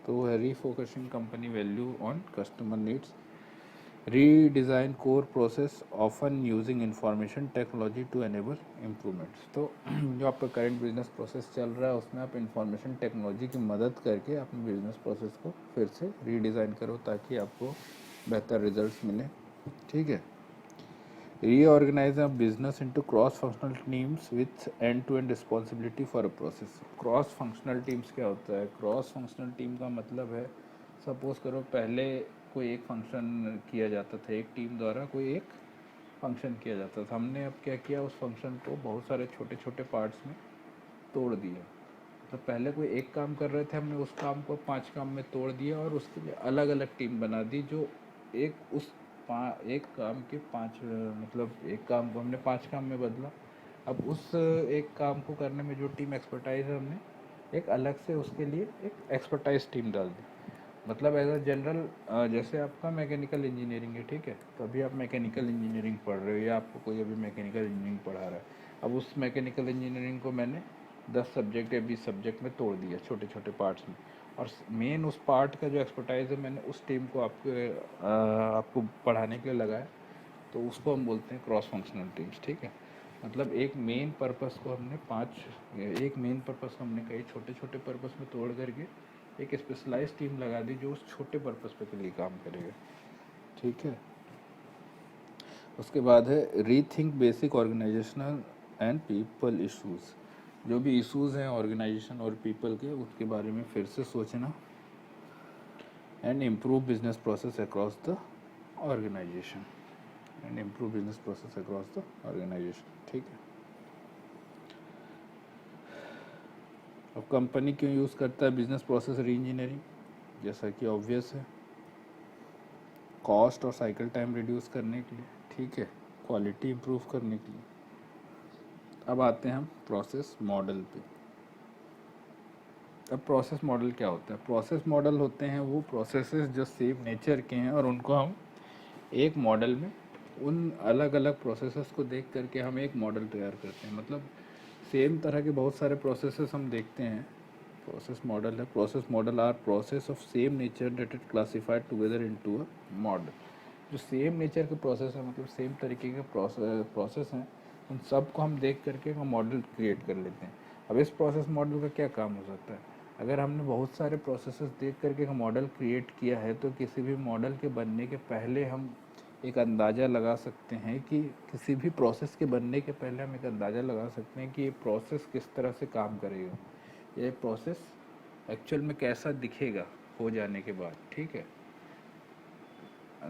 तो वो है refocusing company value on customer needs. Redesign core process often using information technology to enable improvements. तो जो आपका करंट बिजनेस प्रोसेस चल रहा है उसमें आप इंफॉर्मेशन टेक्नोलॉजी की मदद करके अपने बिजनेस प्रोसेस को फिर से रीडिज़ाइन करो ताकि आपको बेहतर रिजल्ट्स मिले, ठीक है। Reorganise a business into cross functional teams with end to end responsibility for a process. Cross functional teams क्या होता है? क्रॉस फंक्शनल टीम का मतलब है, सपोज करो पहले कोई एक फंक्शन किया जाता था, एक टीम द्वारा कोई एक फंक्शन किया जाता था। हमने अब क्या किया, उस फंक्शन को बहुत सारे छोटे छोटे पार्ट्स में तोड़ दिया। तो पहले कोई एक काम कर रहे थे, हमने उस काम को 5 काम में तोड़ दिया और उसके लिए अलग अलग टीम बना दी, जो एक काम के 5, मतलब एक काम को हमने 5 काम में बदला। अब उस एक काम को करने में जो टीम एक्सपर्टाइज है, हमने एक अलग से उसके लिए एक एक्सपर्टाइज टीम डाल दी। मतलब एज अ जनरल, जैसे आपका मैकेनिकल इंजीनियरिंग है, ठीक है, तो अभी आप मैकेनिकल इंजीनियरिंग पढ़ रहे हो या आपको कोई अभी मैकेनिकल इंजीनियरिंग पढ़ा रहा है। अब उस मैकेनिकल इंजीनियरिंग को मैंने 10 सब्जेक्ट या 20 सब्जेक्ट में तोड़ दिया, छोटे छोटे पार्ट्स में, और मेन उस पार्ट का जो एक्सपर्टाइज है मैंने उस टीम को आपको पढ़ाने के लिए लगाया। तो उसको हम बोलते हैं क्रॉस फंक्शनल टीम्स, ठीक है। मतलब एक मेन पर्पस को हमने कई छोटे छोटे पर्पस में तोड़ करके एक स्पेशलाइज टीम लगा दी जो उस छोटे पर्पस पे के लिए काम करेगा, ठीक है। उसके बाद है rethink basic organisational and people issues. जो भी इश्यूज हैं ऑर्गेनाइजेशन और पीपल के, उसके बारे में फिर से सोचना। And improve business process across the organisation ठीक है। अब कंपनी क्यों यूज़ करता है बिजनेस प्रोसेस री इंजीनियरिंग? जैसा कि ऑब्वियस है, कॉस्ट और साइकिल टाइम रिड्यूस करने के लिए, ठीक है, क्वालिटी इम्प्रूव करने के लिए। अब आते हैं हम प्रोसेस मॉडल पे। अब प्रोसेस मॉडल क्या होता है? प्रोसेस मॉडल होते हैं वो प्रोसेसेस जो सेम नेचर के हैं और उनको हम एक मॉडल में उन अलग अलग प्रोसेसेस को देख करके हम एक मॉडल तैयार करते हैं। मतलब सेम तरह के बहुत सारे प्रोसेसेस हम देखते हैं, प्रोसेस मॉडल है। Process model are process of same nature that it classified together into a model. जो सेम नेचर के प्रोसेस है, मतलब सेम तरीके के प्रोसेस हैं, उन सब को हम देख करके हम मॉडल क्रिएट कर लेते हैं। अब इस प्रोसेस मॉडल का क्या काम हो सकता है? अगर हमने बहुत सारे प्रोसेसेस देख करके एक मॉडल क्रिएट किया है, तो किसी भी मॉडल के बनने के पहले हम एक अंदाज़ा लगा सकते हैं कि किसी भी प्रोसेस के बनने के पहले हम एक अंदाज़ा लगा सकते हैं कि ये प्रोसेस किस तरह से काम करेगा, ये प्रोसेस एक्चुअल में कैसा दिखेगा हो जाने के बाद। ठीक है,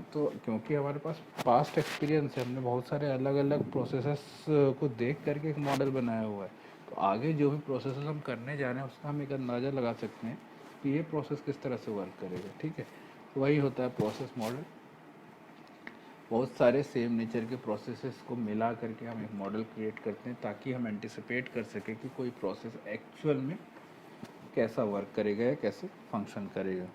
तो क्योंकि हमारे पास पास्ट एक्सपीरियंस है, हमने बहुत सारे अलग अलग प्रोसेसेस को देख करके एक मॉडल बनाया हुआ है, तो आगे जो भी प्रोसेसेस हम करने जा रहे हैं उसका हम एक अंदाज़ा लगा सकते हैं कि ये प्रोसेस किस तरह से वर्क करेगा। ठीक है, तो वही होता है प्रोसेस मॉडल। बहुत सारे सेम नेचर के प्रोसेसेस को मिला करके हम एक मॉडल क्रिएट करते हैं, ताकि हम एंटिसिपेट कर सकें कि कोई प्रोसेस एक्चुअल में कैसा वर्क करेगा या कैसे फंक्शन करेगा।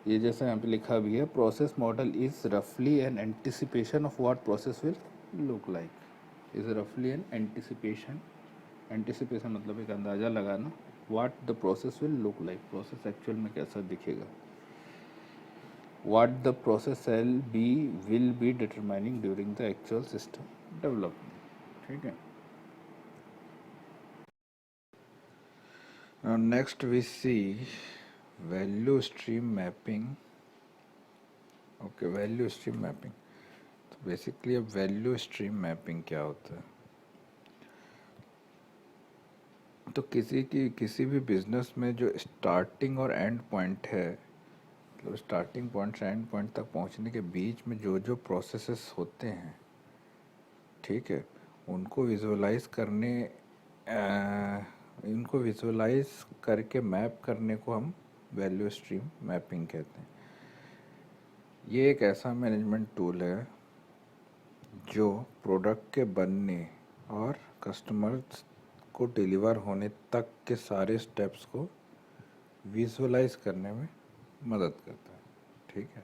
ये जैसे यहाँ पे लिखा भी है, प्रोसेस मॉडल इज रफली an anticipation of what process will look like. Is रफली एन एंटिसिपेशन, एंटिसिपेशन मतलब एक अंदाज़ा लगाना, what the process will look like, process actual में कैसा दिखेगा। What the process will be determining during the actual system development. ठीक है, next we see value stream mapping. Okay, value stream mapping. तो बेसिकली अब वैल्यू स्ट्रीम मैपिंग क्या होता है? तो किसी भी बिजनेस में जो स्टार्टिंग और एंड पॉइंट है, मतलब स्टार्टिंग पॉइंट से एंड पॉइंट तक पहुंचने के बीच में जो जो प्रोसेसेस होते हैं, ठीक है, उनको विजुअलाइज करने इनको विजुअलाइज करके मैप करने को हम वैल्यू स्ट्रीम मैपिंग कहते हैं। ये एक ऐसा मैनेजमेंट टूल है जो प्रोडक्ट के बनने और कस्टमर्स को डिलीवर होने तक के सारे स्टेप्स को विजुअलाइज करने में मदद करता है। ठीक है,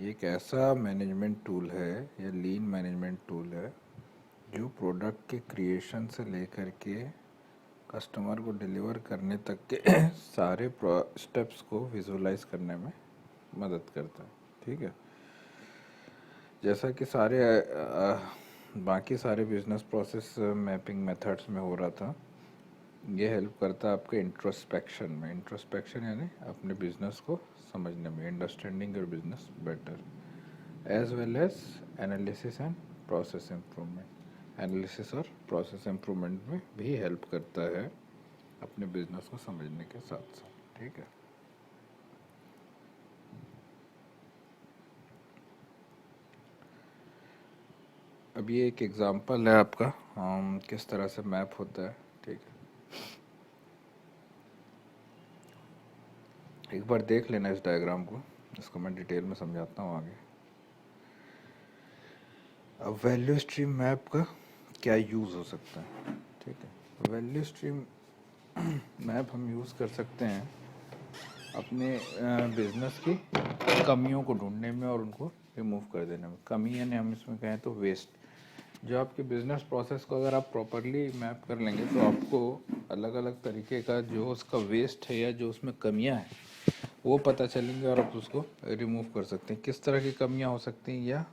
ये एक ऐसा मैनेजमेंट टूल है या लीन मैनेजमेंट टूल है जो प्रोडक्ट के क्रिएशन से लेकर के कस्टमर को डिलीवर करने तक के सारे स्टेप्स को विजुअलाइज करने में मदद करता है। ठीक है, जैसा कि बाकी सारे बिजनेस प्रोसेस मैपिंग मेथड्स में हो रहा था, ये हेल्प करता है आपके इंट्रोस्पेक्शन में। इंट्रोस्पेक्शन यानी अपने बिजनेस को समझने में, understanding your business better, as well as analysis and process improvement. Analysis और प्रोसेस इम्प्रूवमेंट में भी हेल्प करता है अपने बिजनेस को समझने के साथ साथ। ठीक है, अब ये एक एग्जांपल है आपका किस तरह से मैप होता है। ठीक है, एक बार देख लेना इस डायग्राम को, इसको मैं डिटेल में समझाता हूँ आगे। अब वैल्यू स्ट्रीम मैप का क्या यूज़ हो सकता है? ठीक है, वैल्यू स्ट्रीम मैप हम यूज़ कर सकते हैं अपने बिजनेस की कमियों को ढूंढने में और उनको रिमूव कर देने में। कमी यानी हम इसमें कहें तो वेस्ट। जो आपके बिजनेस प्रोसेस को अगर आप प्रॉपरली मैप कर लेंगे तो आपको अलग अलग तरीके का जो उसका वेस्ट है या जो उसमें कमियां हैं वो पता चलेंगे और आप उसको रिमूव कर सकते हैं। किस तरह की कमियां हो सकती हैं या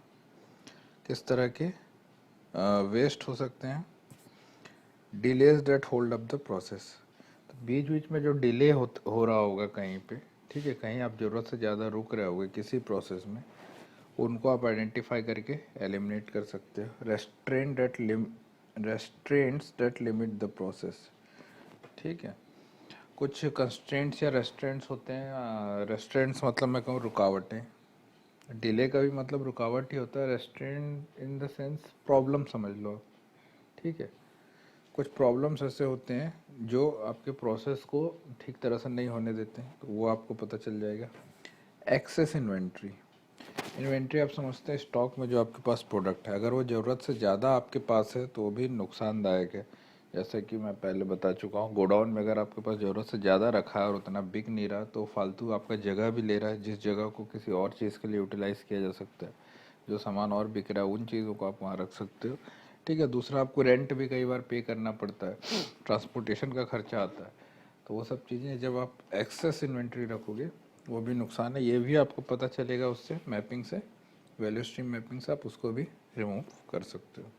किस तरह के वेस्ट हो सकते हैं? Delays that hold up the process. तो बीच बीच में जो डिले हो रहा होगा कहीं पे, ठीक है, कहीं आप ज़रूरत से ज़्यादा रुक रहे होगे किसी प्रोसेस में, उनको आप आइडेंटिफाई करके एलिमिनेट कर सकते हो। रेस्ट्रेंट्स दैट लिमिट द प्रोसेस। ठीक है, कुछ कंस्ट्रेंट्स या रेस्ट्रेंट्स होते हैं। रेस्ट्रेंट्स मतलब मैं कहूँ रुकावटें। डिले का भी मतलब रुकावट ही होता है। Restaurant in the sense problem समझ लो। ठीक है, कुछ प्रॉब्लम्स ऐसे होते हैं जो आपके प्रोसेस को ठीक तरह से नहीं होने देते हैं, तो वो आपको पता चल जाएगा। Access inventory. इन्वेंट्री आप समझते हैं स्टॉक में जो आपके पास प्रोडक्ट है, अगर वो ज़रूरत से ज़्यादा आपके पास है तो वो भी नुकसानदायक है। जैसे कि मैं पहले बता चुका हूँ, गोडाउन में अगर आपके पास ज़रूरत से ज़्यादा रखा है और उतना बिक नहीं रहा तो फालतू आपका जगह भी ले रहा है, जिस जगह को किसी और चीज़ के लिए यूटिलाइज़ किया जा सकता है, जो सामान और बिक रहा है उन चीज़ों को आप वहाँ रख सकते हो। ठीक है। दूसरा, आपको रेंट भी कई बार पे करना पड़ता है, ट्रांसपोर्टेशन का खर्चा आता है, तो वो सब चीज़ें जब आप एक्सेस इन्वेंट्री रखोगे वो भी नुकसान है। ये भी आपको पता चलेगा उससे, मैपिंग से, वैल्यू स्ट्रीम मैपिंग से आप उसको भी रिमूव कर सकते हो।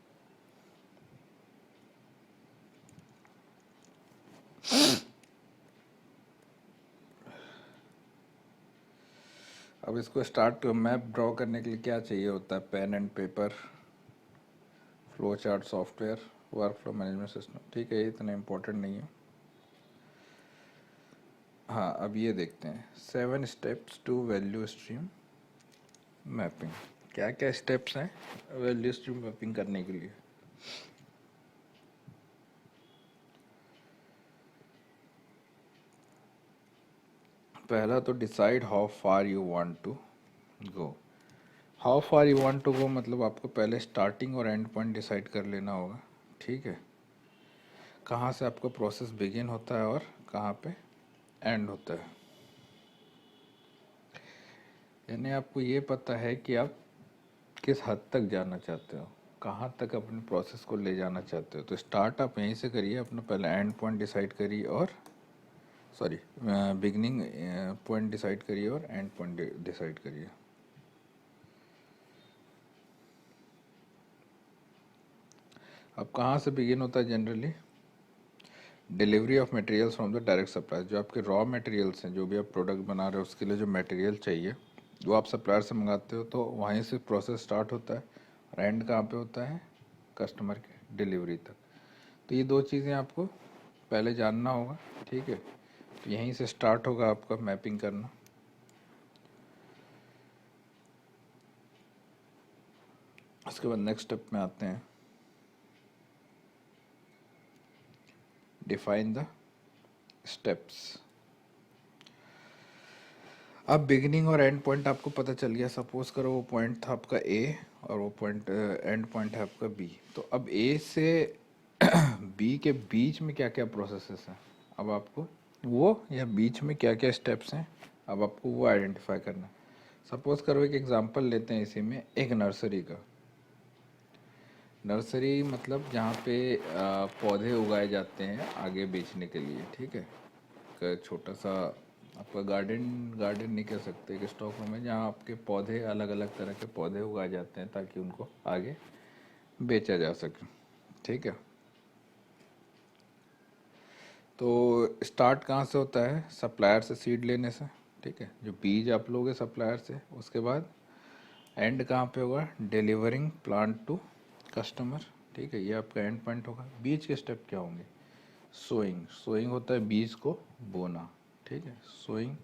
अब इसको स्टार्ट मैप ड्रॉ करने के लिए क्या चाहिए होता है? Pen and paper, flow chart software, work flow management system. ठीक है, ये इतना इम्पोर्टेंट नहीं है। हाँ, अब ये देखते हैं 7 steps to value stream mapping. क्या क्या स्टेप्स हैं वैल्यू स्ट्रीम मैपिंग करने के लिए? पहला तो decide how far you want to go. How far you want to go मतलब आपको पहले स्टार्टिंग और एंड पॉइंट डिसाइड कर लेना होगा। ठीक है, कहाँ से आपका प्रोसेस बिगिन होता है और कहाँ पे एंड होता है। यानी आपको ये पता है कि आप किस हद तक जाना चाहते हो, कहाँ तक अपने प्रोसेस को ले जाना चाहते हो। तो स्टार्ट आप यहीं से करिए, अपना पहले एंड पॉइंट डिसाइड करिए और सॉरी बिगनिंग पॉइंट डिसाइड करिए और एंड पॉइंट डिसाइड करिए। अब कहाँ से बिगिन होता है generally? Delivery of materials from the direct supplier. जो आपके रॉ मटेरियल्स हैं, जो भी आप प्रोडक्ट बना रहे हो उसके लिए जो मटेरियल चाहिए वो आप सप्लायर से मंगाते हो, तो वहीं से प्रोसेस स्टार्ट होता है। और एंड कहाँ पे होता है? कस्टमर के डिलीवरी तक। तो ये दो चीज़ें आपको पहले जानना होगा। ठीक है, तो यहीं से स्टार्ट होगा आपका मैपिंग करना। उसके बाद नेक्स्ट स्टेप में आते हैं, डिफाइन द स्टेप्स। अब बिगिनिंग और एंड पॉइंट आपको पता चल गया। सपोज करो वो पॉइंट था आपका ए और वो पॉइंट एंड पॉइंट है आपका बी। तो अब ए से बी के बीच में क्या क्या प्रोसेसेस हैं, अब आपको वो, या बीच में क्या क्या स्टेप्स हैं, अब आपको वो आइडेंटिफाई करना है। सपोज करो एक एग्जांपल लेते हैं इसी में, एक नर्सरी का। नर्सरी मतलब जहाँ पे पौधे उगाए जाते हैं आगे बेचने के लिए। ठीक है, एक छोटा सा आपका गार्डन, गार्डन नहीं कह सकते, एक स्टॉक रूम है जहाँ आपके पौधे, अलग अलग तरह के पौधे उगाए जाते हैं ताकि उनको आगे बेचा जा सके। ठीक है, तो स्टार्ट कहाँ से होता है? सप्लायर से सीड लेने से। ठीक है, जो बीज आप लोगे सप्लायर से, उसके बाद एंड कहाँ पे होगा? Delivering plant to customer. ठीक है, ये आपका एंड पॉइंट होगा। बीज के स्टेप क्या होंगे? सोइंग, सोइंग होता है बीज को बोना। ठीक है, सोइंग।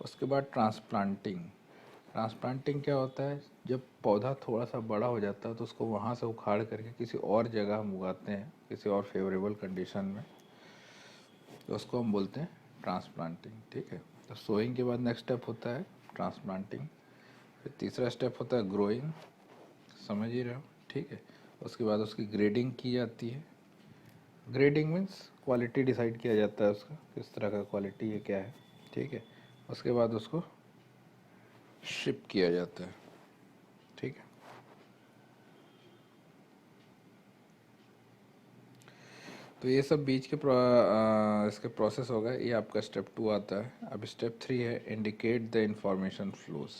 उसके बाद ट्रांसप्लांटिंग। ट्रांसप्लांटिंग क्या होता है? जब पौधा थोड़ा सा बड़ा हो जाता है तो उसको वहाँ से उखाड़ करके किसी और जगह हम उगाते हैं, किसी और फेवरेबल कंडीशन में, तो उसको हम बोलते हैं ट्रांसप्लांटिंग। ठीक है, तो सोइंग के बाद नेक्स्ट स्टेप होता है ट्रांसप्लांटिंग। फिर तीसरा स्टेप होता है ग्रोइंग, समझ ही रहे हो। ठीक है, उसके बाद उसकी ग्रेडिंग की जाती है। ग्रेडिंग मीन्स क्वालिटी डिसाइड किया जाता है उसका, किस तरह का क्वालिटी है, क्या है। ठीक है, उसके बाद उसको शिप किया जाता है। ठीक है, तो ये सब बीच के इसके प्रोसेस हो गए। ये आपका स्टेप 2 आता है। अब स्टेप 3 है इंडिकेट द इंफॉर्मेशन फ्लोस।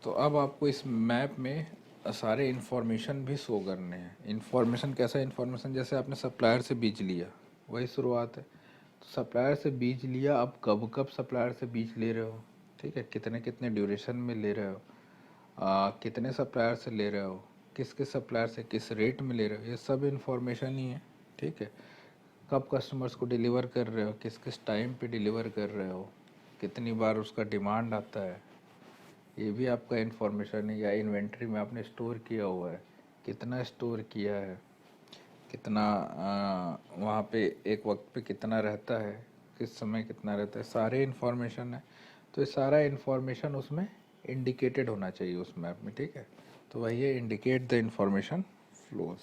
तो अब आपको इस मैप में सारे इन्फॉर्मेशन भी शो करने हैं। इन्फॉर्मेशन कैसा इन्फॉर्मेशन? जैसे आपने सप्लायर से बीज लिया, वही शुरुआत है। तो सप्लायर से बीज लिया, अब कब कब सप्लायर से बीज ले रहे हो? ठीक है, कितने कितने ड्यूरेशन में ले रहे हो, कितने सप्लायर से ले रहे हो, किस किस सप्लायर से किस रेट में ले रहे हो, ये सब इन्फॉर्मेशन ही है। ठीक है, कब कस्टमर्स को डिलीवर कर रहे हो, किस किस टाइम पे डिलीवर कर रहे हो, कितनी बार उसका डिमांड आता है, ये भी आपका इन्फॉर्मेशन है। या इन्वेंट्री में आपने स्टोर किया हुआ है, कितना स्टोर किया है, कितना वहाँ पे एक वक्त पे कितना रहता है, किस समय कितना रहता है, सारे इन्फॉर्मेशन है। तो ये सारा इन्फॉर्मेशन उसमें इंडिकेटेड होना चाहिए उस मैप में। ठीक है, तो वही है इंडिकेट द इन्फॉर्मेशन फ्लोज।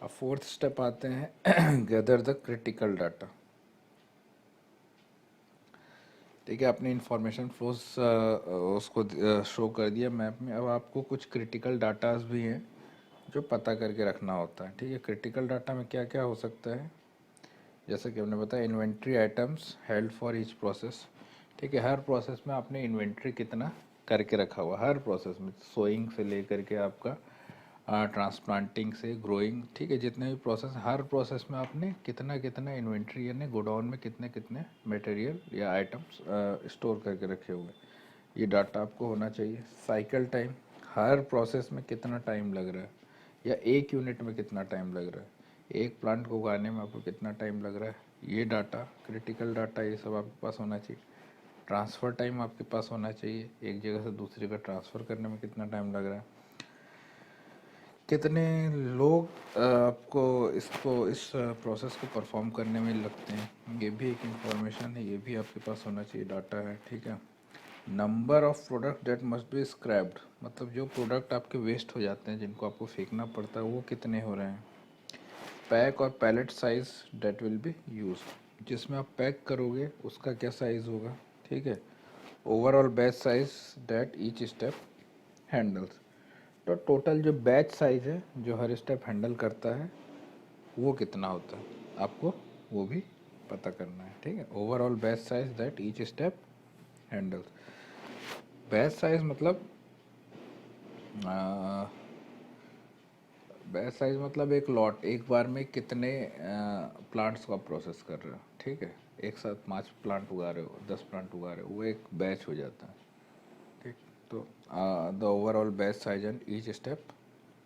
अब फोर्थ स्टेप आते हैं गैदर द क्रिटिकल डाटा। ठीक है, आपने इंफॉर्मेशन फ्लोज उसको शो कर दिया मैप में। अब आपको कुछ क्रिटिकल डाटाज भी हैं जो पता करके रखना होता है। ठीक है, क्रिटिकल डाटा में क्या क्या हो सकता है, जैसे कि हमने बताया inventory items held for each process. ठीक है, हर प्रोसेस में आपने इन्वेंट्री कितना करके रखा हुआ, हर प्रोसेस में, सोइंग से लेकर के आपका ट्रांसप्लांटिंग से ग्रोइंग। ठीक है, जितने भी प्रोसेस, हर प्रोसेस में आपने कितना कितना इन्वेंट्री यानी गोडाउन में कितने कितने मटेरियल या आइटम्स स्टोर करके रखे हुए, ये डाटा आपको होना चाहिए। साइकिल टाइम, हर प्रोसेस में कितना टाइम लग रहा है या एक यूनिट में कितना टाइम लग रहा है, एक प्लांट को उगाने में आपको कितना टाइम लग रहा है, ये डाटा, क्रिटिकल डाटा, ये सब आपके पास होना चाहिए। ट्रांसफ़र टाइम आपके पास होना चाहिए, एक जगह से दूसरी जगह ट्रांसफ़र करने में कितना टाइम लग रहा है, कितने लोग आपको इस प्रोसेस को परफॉर्म करने में लगते हैं, ये भी एक इंफॉर्मेशन है, ये भी आपके पास होना चाहिए, डाटा है। ठीक है, number of product that must be scrapped, मतलब जो प्रोडक्ट आपके वेस्ट हो जाते हैं जिनको आपको फेंकना पड़ता है वो कितने हो रहे हैं। पैक और pallet size that will be use, जिसमें आप पैक करोगे उसका क्या साइज़ होगा। ठीक है, overall batch size that each step handles, तो टोटल जो बैच साइज है जो हर स्टेप हैंडल करता है वो कितना होता है, आपको वो भी पता करना है। ठीक है, overall batch size that each step handles. Batch size मतलब बैच साइज मतलब एक लॉट, एक बार में कितने प्लांट्स को आप प्रोसेस कर रहे हो। ठीक है, एक साथ 5 प्लांट उगा रहे हो, 10 प्लांट उगा रहे हो, वो एक बैच हो जाता है। ठीक, तो the overall batch size and each step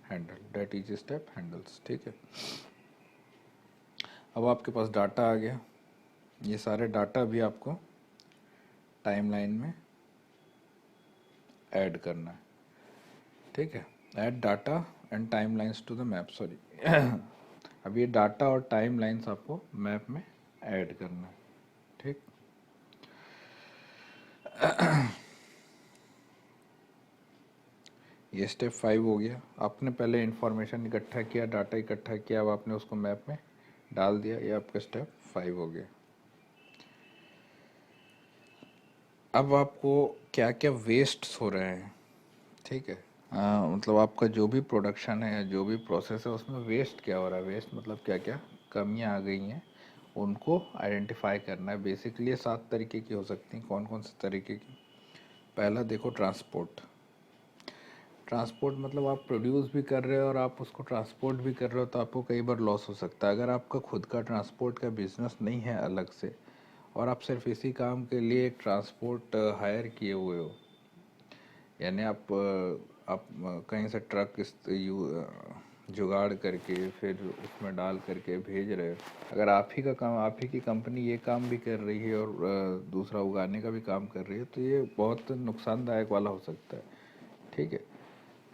handle that each step handles. ठीक है, अब आपके पास डाटा आ गया, ये सारे डाटा भी आपको टाइमलाइन में ऐड करना है। ठीक है, add data and timelines to the map, sorry अब ये डाटा और टाइमलाइंस आपको मैप में ऐड करना है। ठीक, ये स्टेप 5 हो गया। आपने पहले इंफॉर्मेशन इकट्ठा किया, डाटा इकट्ठा किया, अब आपने उसको मैप में डाल दिया, ये आपका स्टेप 5 हो गया। अब आपको क्या क्या वेस्ट्स हो रहे हैं। ठीक है, मतलब आपका जो भी प्रोडक्शन है या जो भी प्रोसेस है उसमें वेस्ट क्या हो रहा है, वेस्ट मतलब क्या क्या कमियां आ गई हैं उनको आइडेंटिफाई करना है। बेसिकली ये 7 तरीके की हो सकती हैं। कौन कौन से तरीके की, पहला देखो ट्रांसपोर्ट। ट्रांसपोर्ट मतलब आप प्रोड्यूस भी कर रहे हो और आप उसको ट्रांसपोर्ट भी कर रहे हो, तो आपको कई बार लॉस हो सकता है। अगर आपका खुद का ट्रांसपोर्ट का बिजनेस नहीं है अलग से और आप सिर्फ इसी काम के लिए एक ट्रांसपोर्ट हायर किए हुए हो, यानी आप कहीं से ट्रक जुगाड़ करके फिर उसमें डाल करके भेज रहे हो। अगर आप ही का काम, आप ही की कंपनी ये काम भी कर रही है और दूसरा उगाने का भी काम कर रही है, तो ये बहुत नुकसानदायक वाला हो सकता है। ठीक है,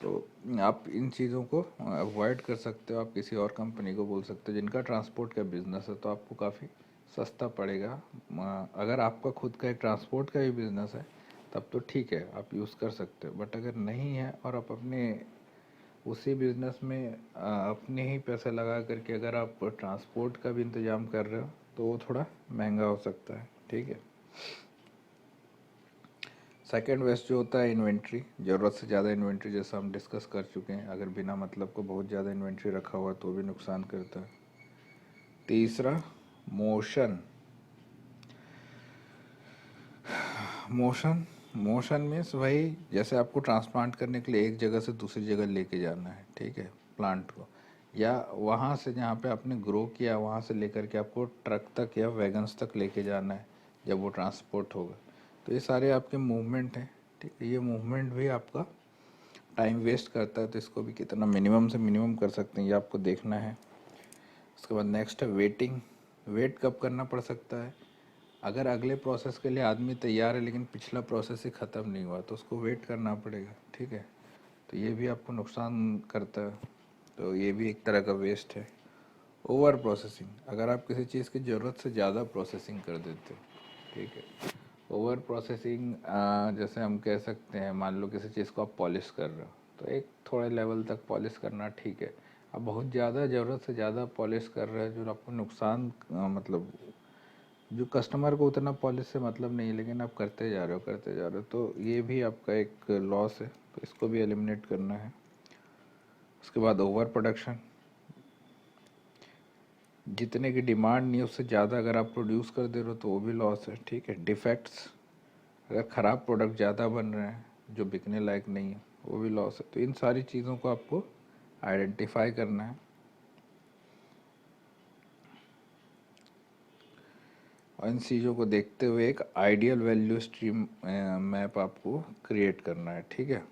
तो आप इन चीज़ों को अवॉइड कर सकते हो। आप किसी और कंपनी को बोल सकते हो जिनका ट्रांसपोर्ट का बिज़नेस है, तो आपको काफ़ी सस्ता पड़ेगा। अगर आपका खुद का एक ट्रांसपोर्ट का ही बिज़नेस है तब तो ठीक है, आप यूज़ कर सकते हो। बट अगर नहीं है और आप अपने उसी बिज़नेस में अपने ही पैसे लगा करके अगर आप ट्रांसपोर्ट का भी इंतज़ाम कर रहे हो तो वो थोड़ा महंगा हो सकता है। ठीक है, सेकेंड वेस्ट जो होता है इन्वेंट्री, ज़रूरत से ज़्यादा इन्वेंट्री, जैसा हम डिस्कस कर चुके हैं। अगर बिना मतलब को बहुत ज़्यादा इन्वेंट्री रखा हुआ तो भी नुकसान करता है। तीसरा मोशन, मोशन मोशन मीन्स वही, जैसे आपको ट्रांसप्लांट करने के लिए एक जगह से दूसरी जगह लेके जाना है। ठीक है, प्लांट को, या वहाँ से जहाँ पे आपने ग्रो किया वहाँ से लेकर के आपको ट्रक तक या वैगन्स तक लेके जाना है जब वो ट्रांसपोर्ट होगा। तो ये सारे आपके मूवमेंट हैं। ठीक है, ये मूवमेंट भी आपका टाइम वेस्ट करता है, तो इसको भी कितना मिनिमम से मिनिमम कर सकते हैं ये आपको देखना है। उसके बाद नेक्स्ट है वेटिंग। वेट कब करना पड़ सकता है, अगर अगले प्रोसेस के लिए आदमी तैयार है लेकिन पिछला प्रोसेस ही ख़त्म नहीं हुआ तो उसको वेट करना पड़ेगा। ठीक है, तो ये भी आपको नुकसान करता है, तो ये भी एक तरह का वेस्ट है। ओवर प्रोसेसिंग, अगर आप किसी चीज़ की ज़रूरत से ज़्यादा प्रोसेसिंग कर देते हो। ठीक है, ओवर प्रोसेसिंग जैसे हम कह सकते हैं, मान लो किसी चीज़ को आप पॉलिश कर रहे हो तो एक थोड़े लेवल तक पॉलिश करना ठीक है। आप बहुत ज़्यादा ज़रूरत से ज़्यादा पॉलिश कर रहे हैं जो आपको नुकसान मतलब जो कस्टमर को उतना पॉलिश से मतलब नहीं है, लेकिन आप करते जा रहे हो करते जा रहे हो, तो ये भी आपका एक लॉस है, तो इसको भी एलिमिनेट करना है। उसके बाद ओवर प्रोडक्शन, जितने की डिमांड नहीं है उससे ज़्यादा अगर आप प्रोड्यूस कर दे रहे हो तो वो भी लॉस है, ठीक है। डिफेक्ट्स, अगर ख़राब प्रोडक्ट ज़्यादा बन रहे हैं जो बिकने लायक नहीं है वो भी लॉस है। तो इन सारी चीज़ों को आपको आइडेंटिफाई करना है और इन चीज़ों को देखते हुए एक आइडियल वैल्यू स्ट्रीम मैप आपको क्रिएट करना है, ठीक है।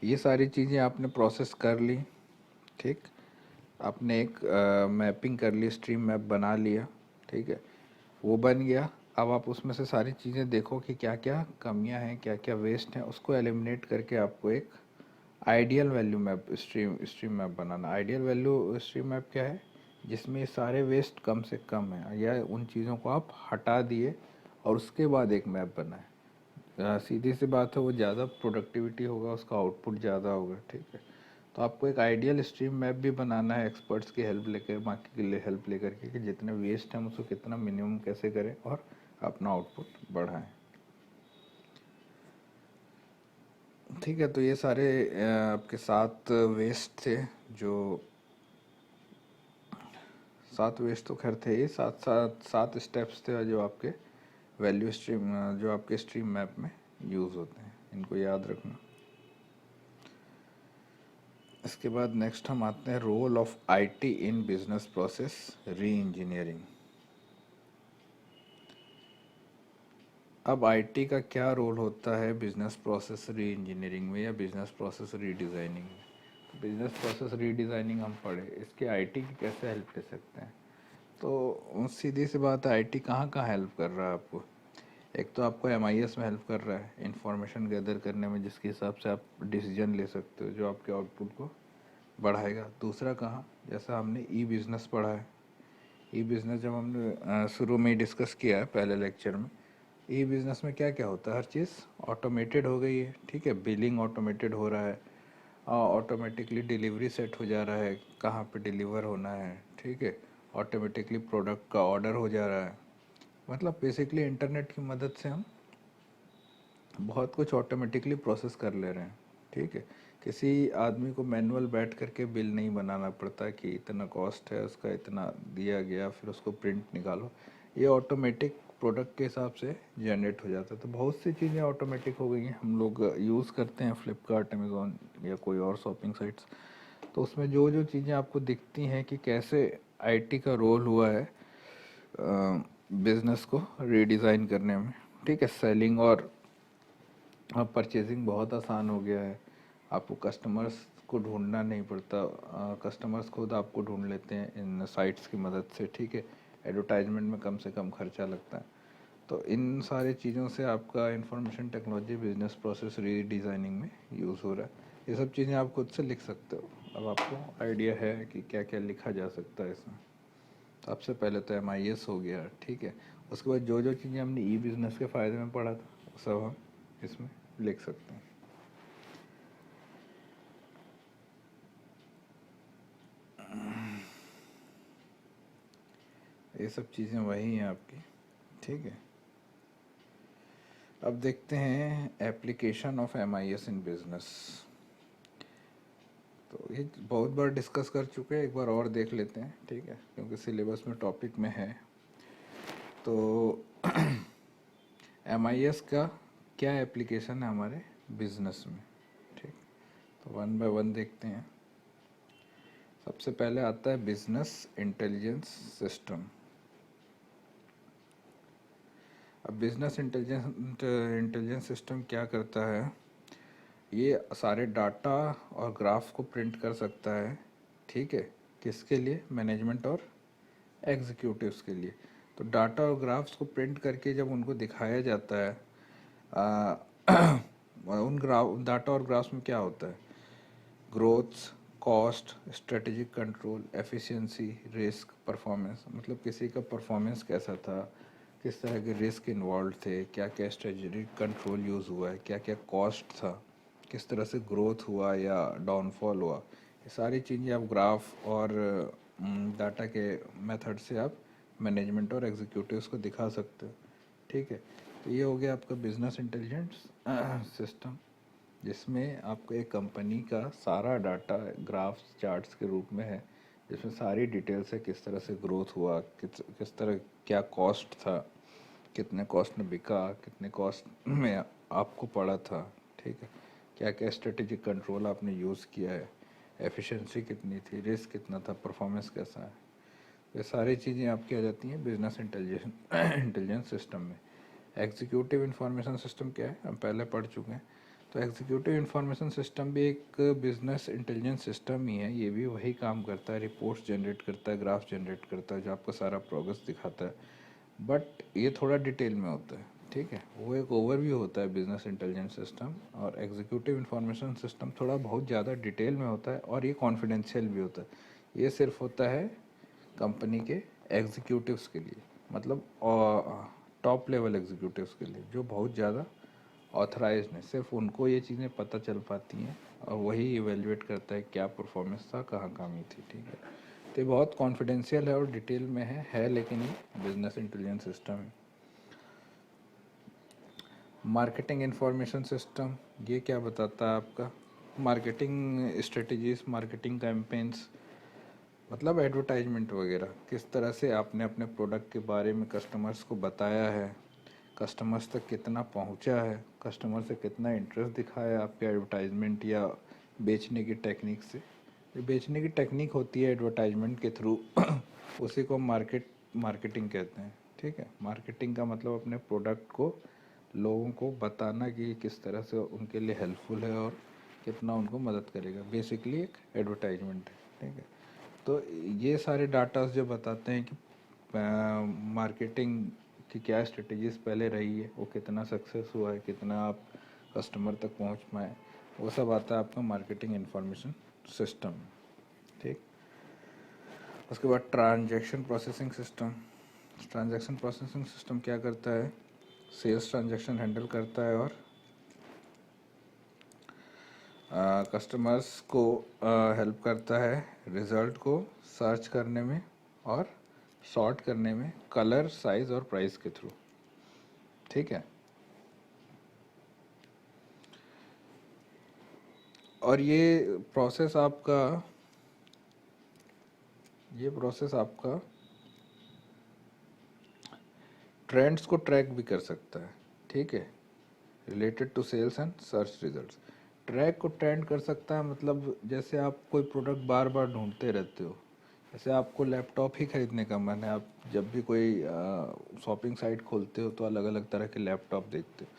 ये सारी चीज़ें आपने प्रोसेस कर ली, ठीक। आपने एक मैपिंग कर ली, स्ट्रीम मैप बना लिया, ठीक है। वो बन गया। अब आप उसमें से सारी चीज़ें देखो कि क्या क्या कमियां हैं, क्या क्या वेस्ट हैं, उसको एलिमिनेट करके आपको एक ideal value map stream stream map बनाना। आइडियल वैल्यू स्ट्रीम मैप क्या है? जिसमें ये सारे वेस्ट कम से कम है या उन चीज़ों को आप हटा दिए और उसके बाद एक मैप बनाए। सीधी सी बात है, वो ज़्यादा प्रोडक्टिविटी होगा, उसका आउटपुट ज़्यादा होगा, ठीक है। तो आपको एक आइडियल स्ट्रीम मैप भी बनाना है एक्सपर्ट्स की हेल्प लेकर, बाकी के लिए हेल्प लेकर के, कि जितने वेस्ट हैं उसको कितना मिनिमम कैसे करें और अपना आउटपुट बढ़ाएं, ठीक है। तो ये सारे आपके 7 वेस्ट थे, जो 7 वेस्ट तो खैर थे, ये 7 स्टेप्स थे जो आपके वैल्यू स्ट्रीम जो आपके स्ट्रीम मैप में यूज़ होते हैं, इनको याद रखना। इसके बाद नेक्स्ट हम आते हैं role of IT in business process reengineering. अब आईटी का क्या रोल होता है बिजनेस प्रोसेस री इंजीनियरिंग में या बिजनेस प्रोसेस रीडिज़ाइनिंग में? तो बिजनेस प्रोसेस रीडिज़ाइनिंग हम पढ़े, इसके आईटी की कैसे हेल्प ले सकते हैं? तो सीधी सी बात है, आईटी कहाँ कहाँ हेल्प कर रहा है आपको? एक तो आपको एमआईएस में हेल्प कर रहा है इंफॉर्मेशन गैदर करने में, जिसके हिसाब से आप डिसीजन ले सकते हो जो आपके आउटपुट को बढ़ाएगा। दूसरा कहाँ, जैसा हमने ई बिज़नेस पढ़ा है, ई बिज़नेस जब हमने शुरू में ही डिस्कस किया है पहले लेक्चर में, ई बिज़नेस में क्या क्या होता है, हर चीज़ ऑटोमेटेड हो गई है, ठीक है। बिलिंग ऑटोमेटेड हो रहा है, ऑटोमेटिकली डिलीवरी सेट हो जा रहा है, कहाँ पे डिलीवर होना है, ठीक है। ऑटोमेटिकली प्रोडक्ट का ऑर्डर हो जा रहा है। मतलब बेसिकली इंटरनेट की मदद से हम बहुत कुछ ऑटोमेटिकली प्रोसेस कर ले रहे हैं, ठीक है। किसी आदमी को मैनुअल बैठ करके बिल नहीं बनाना पड़ता कि इतना कॉस्ट है उसका, इतना दिया गया, फिर उसको प्रिंट निकालो। ये ऑटोमेटिक प्रोडक्ट के हिसाब से जनरेट हो जाता है। तो बहुत सी चीज़ें ऑटोमेटिक हो गई हैं, हम लोग यूज़ करते हैं फ्लिपकार्ट, अमेज़ॉन या कोई और शॉपिंग साइट्स। तो उसमें जो जो चीज़ें आपको दिखती हैं कि कैसे आईटी का रोल हुआ है बिज़नेस को रीडिज़ाइन करने में, ठीक है। सेलिंग और परचेजिंग बहुत आसान हो गया है, आपको कस्टमर्स को ढूंढना नहीं पड़ता, कस्टमर्स खुद आपको ढूंढ लेते हैं इन साइट्स की मदद से, ठीक है। एडवर्टाइजमेंट में कम से कम खर्चा लगता है। तो इन सारी चीज़ों से आपका information technology business process redesigning में यूज़ हो रहा है। ये सब चीज़ें आप खुद से लिख सकते हो। अब आपको आइडिया है कि क्या क्या लिखा जा सकता है इसमें। सबसे पहले तो एमआईएस हो गया, ठीक है। उसके बाद जो जो चीज़ें हमने ई बिज़नेस के फ़ायदे में पढ़ा था वो सब हम इसमें लिख सकते हैं। ये सब चीज़ें वही हैं आपकी, ठीक है। अब देखते हैं application of MIS in business. तो ये बहुत बार डिस्कस कर चुके हैं, एक बार और देख लेते हैं, ठीक है, क्योंकि सिलेबस में टॉपिक में है। तो एमआईएस का क्या एप्लीकेशन है हमारे बिजनेस में, ठीक। तो वन बाय वन देखते हैं। सबसे पहले आता है बिजनेस इंटेलिजेंस सिस्टम। अब बिजनेस इंटेलिजेंस सिस्टम क्या करता है? ये सारे डाटा और ग्राफ को प्रिंट कर सकता है, ठीक है। किसके लिए? मैनेजमेंट और एग्जीक्यूटिव्स के लिए। तो डाटा और ग्राफ्स को प्रिंट करके जब उनको दिखाया जाता है, आ, उन ग्राफ डाटा और ग्राफ्स में क्या होता है? Growth, cost, strategic control, efficiency, risk, performance. मतलब किसी का परफॉर्मेंस कैसा था, किस तरह के रिस्क इन्वॉल्व थे, क्या क्या स्ट्रेटजिक कंट्रोल यूज़ हुआ है, क्या क्या कॉस्ट था, किस तरह से ग्रोथ हुआ या डाउनफॉल हुआ, ये सारी चीज़ें आप ग्राफ और डाटा के मेथड से आप मैनेजमेंट और एग्जीक्यूटिव्स को दिखा सकते हो। ठीक है, तो ये हो गया आपका बिजनेस इंटेलिजेंस सिस्टम, जिसमें आपको एक कंपनी का सारा डाटा ग्राफ्स चार्ट्स के रूप में है, जिसमें सारी डिटेल्स है, किस तरह से ग्रोथ हुआ, किस तरह क्या कॉस्ट था, कितने कॉस्ट में बिका, कितने कॉस्ट में आपको पड़ा था। ठीक है, क्या क्या स्ट्रेटेजिक कंट्रोल आपने यूज़ किया है, एफिशिएंसी कितनी थी, रिस्क कितना था, परफॉर्मेंस कैसा है, ये सारी चीज़ें आपकी आ जाती हैं बिजनेस इंटेलिजेंस सिस्टम में। एग्जीक्यूटिव इंफॉर्मेशन सिस्टम क्या है, हम पहले पढ़ चुके हैं। तो एग्जीक्यूटिव इंफॉर्मेशन सिस्टम भी एक बिजनेस इंटेलिजेंस सिस्टम ही है, ये भी वही काम करता है, रिपोर्ट्स जनरेट करता है, ग्राफ जनरेट करता है, जो आपको सारा प्रोग्रेस दिखाता है, बट ये थोड़ा डिटेल में होता है। ठीक है, वो एक ओवरव्यू होता है बिजनेस इंटेलिजेंस सिस्टम, और एग्जीक्यूटिव इंफॉर्मेशन सिस्टम थोड़ा बहुत ज़्यादा डिटेल में होता है, और ये कॉन्फिडेंशियल भी होता है। ये सिर्फ होता है कंपनी के एग्जीक्यूटिव्स के लिए, मतलब टॉप लेवल एग्जीक्यूटिव्स के लिए, जो बहुत ज़्यादा ऑथराइज हैं, सिर्फ उनको ये चीज़ें पता चल पाती हैं, और वही इवेलुएट करता है क्या परफॉर्मेंस था, कहाँ कमी थी। ठीक है, तो ये बहुत कॉन्फिडेंशियल है और डिटेल में है, लेकिन ये बिजनेस इंटेलिजेंस सिस्टम है। मार्केटिंग इंफॉर्मेशन सिस्टम, ये क्या बताता है आपका, मार्केटिंग स्ट्रेटजीज, मार्केटिंग कैंपेन्स, मतलब एडवर्टाइजमेंट वगैरह, किस तरह से आपने अपने प्रोडक्ट के बारे में कस्टमर्स को बताया है, कस्टमर्स तक कितना पहुंचा है, कस्टमर से कितना इंटरेस्ट दिखाया आपके एडवर्टाइजमेंट या बेचने की टेक्निक से। जो बेचने की टेक्निक होती है एडवर्टाइजमेंट के थ्रू उसी को मार्केटिंग कहते हैं। ठीक है, मार्केटिंग का मतलब अपने प्रोडक्ट को लोगों को बताना कि किस तरह से उनके लिए हेल्पफुल है और कितना उनको मदद करेगा, बेसिकली एक एडवर्टाइजमेंट है। ठीक है, तो ये सारे डाटास जो बताते हैं कि मार्केटिंग की क्या स्ट्रेटजीज पहले रही है, वो कितना सक्सेस हुआ है, कितना आप कस्टमर तक पहुंच पाए, वो सब आता है आपका मार्केटिंग इंफॉर्मेशन सिस्टम। ठीक, उसके बाद transaction processing system. Transaction processing system क्या करता है, सेल्स ट्रांजैक्शन हैंडल करता है और कस्टमर्स को हेल्प करता है रिज़ल्ट को सर्च करने में और सॉर्ट करने में, कलर, साइज और प्राइस के थ्रू। ठीक है, और ये प्रोसेस आपका ट्रेंड्स को ट्रैक भी कर सकता है। ठीक है, related to sales and search results. Track को ट्रेंड कर सकता है, मतलब जैसे आप कोई प्रोडक्ट बार बार ढूंढते रहते हो, जैसे आपको लैपटॉप ही खरीदने का मन है, आप जब भी कोई शॉपिंग साइट खोलते हो तो अलग अलग तरह के लैपटॉप देखते हो,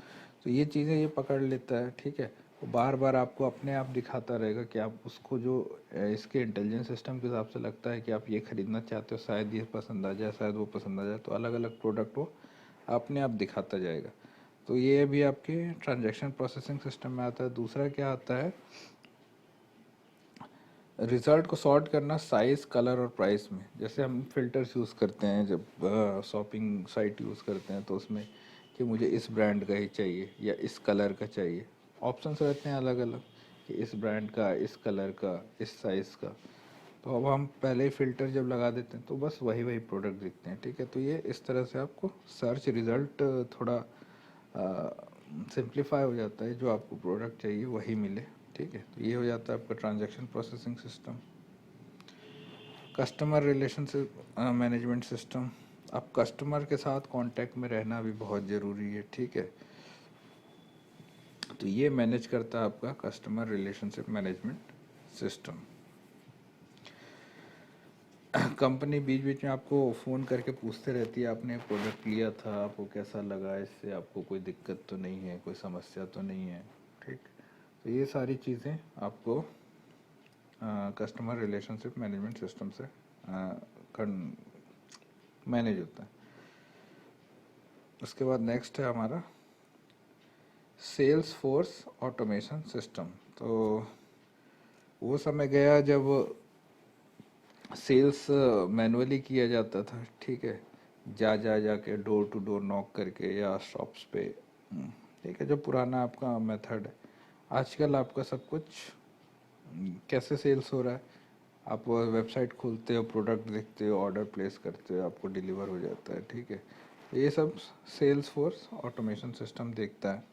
तो ये चीज़ें ये पकड़ लेता है। ठीक है, वो बार बार आपको अपने आप दिखाता रहेगा कि आप उसको जो इसके इंटेलिजेंस सिस्टम के हिसाब से लगता है कि आप ये ख़रीदना चाहते हो, शायद ये पसंद आ जाए, शायद वो पसंद आ जाए, तो अलग अलग प्रोडक्ट वो अपने आप दिखाता जाएगा। तो ये भी आपके ट्रांजैक्शन प्रोसेसिंग सिस्टम में आता है। दूसरा क्या आता है, रिज़ल्ट को सॉर्ट करना साइज़, कलर और प्राइस में। जैसे हम फ़िल्टर्स यूज़ करते हैं जब शॉपिंग साइट यूज़ करते हैं, तो उसमें कि मुझे इस ब्रांड का ही चाहिए या इस कलर का चाहिए, ऑप्शंस रहते हैं अलग अलग कि इस ब्रांड का, इस कलर का, इस साइज़ का। तो अब हम पहले ही फ़िल्टर जब लगा देते हैं तो बस वही वही प्रोडक्ट दिखते हैं। ठीक है, तो ये इस तरह से आपको सर्च रिज़ल्ट थोड़ा सिंप्लीफाई हो जाता है, जो आपको प्रोडक्ट चाहिए वही मिले। ठीक है, तो ये हो जाता है आपका transaction processing system. Customer relationship management system, अब कस्टमर के साथ कांटेक्ट में रहना भी बहुत ज़रूरी है। ठीक है, तो ये मैनेज करता है आपका customer relationship management system. Company बीच बीच में आपको फ़ोन करके पूछते रहती है, आपने प्रोडक्ट लिया था, आपको कैसा लगा, इससे आपको कोई दिक्कत तो नहीं है, कोई समस्या तो नहीं है। ठीक, तो ये सारी चीज़ें आपको कस्टमर रिलेशनशिप मैनेजमेंट सिस्टम से मैनेज होता है। उसके बाद नेक्स्ट है हमारा सेल्स फोर्स ऑटोमेशन सिस्टम। तो वो समय गया जब सेल्स मैनुअली किया जाता था। ठीक है, जाके डोर टू डोर नॉक करके या शॉप्स पे। ठीक है, जो पुराना आपका मेथड है। आजकल आपका सब कुछ कैसे सेल्स हो रहा है, आप वेबसाइट खोलते हो, प्रोडक्ट देखते हो, ऑर्डर प्लेस करते हो, आपको डिलीवर हो जाता है। ठीक है, तो ये सब सेल्स फोर्स ऑटोमेशन सिस्टम देखता है।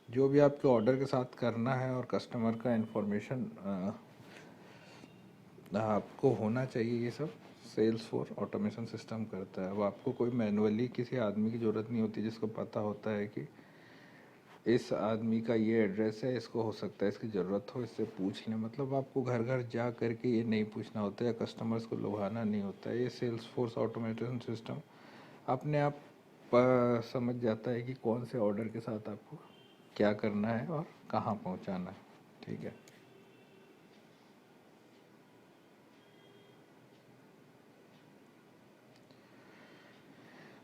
जो भी आपके ऑर्डर के साथ करना है और कस्टमर का इंफॉर्मेशन आपको होना चाहिए, ये सब सेल्स फोर्स ऑटोमेशन सिस्टम करता है। अब आपको कोई मैनुअली किसी आदमी की ज़रूरत नहीं होती, जिसको पता होता है कि इस आदमी का ये एड्रेस है, इसको हो सकता है इसकी ज़रूरत हो, इससे पूछ लें। मतलब आपको घर घर जा करके ये नहीं पूछना होता है, या कस्टमर्स को लुभाना नहीं होता है। ये सेल्स फोर्स ऑटोमेशन सिस्टम अपने आप समझ जाता है कि कौन से ऑर्डर के साथ आपको क्या करना है और कहाँ पहुँचाना है। ठीक है,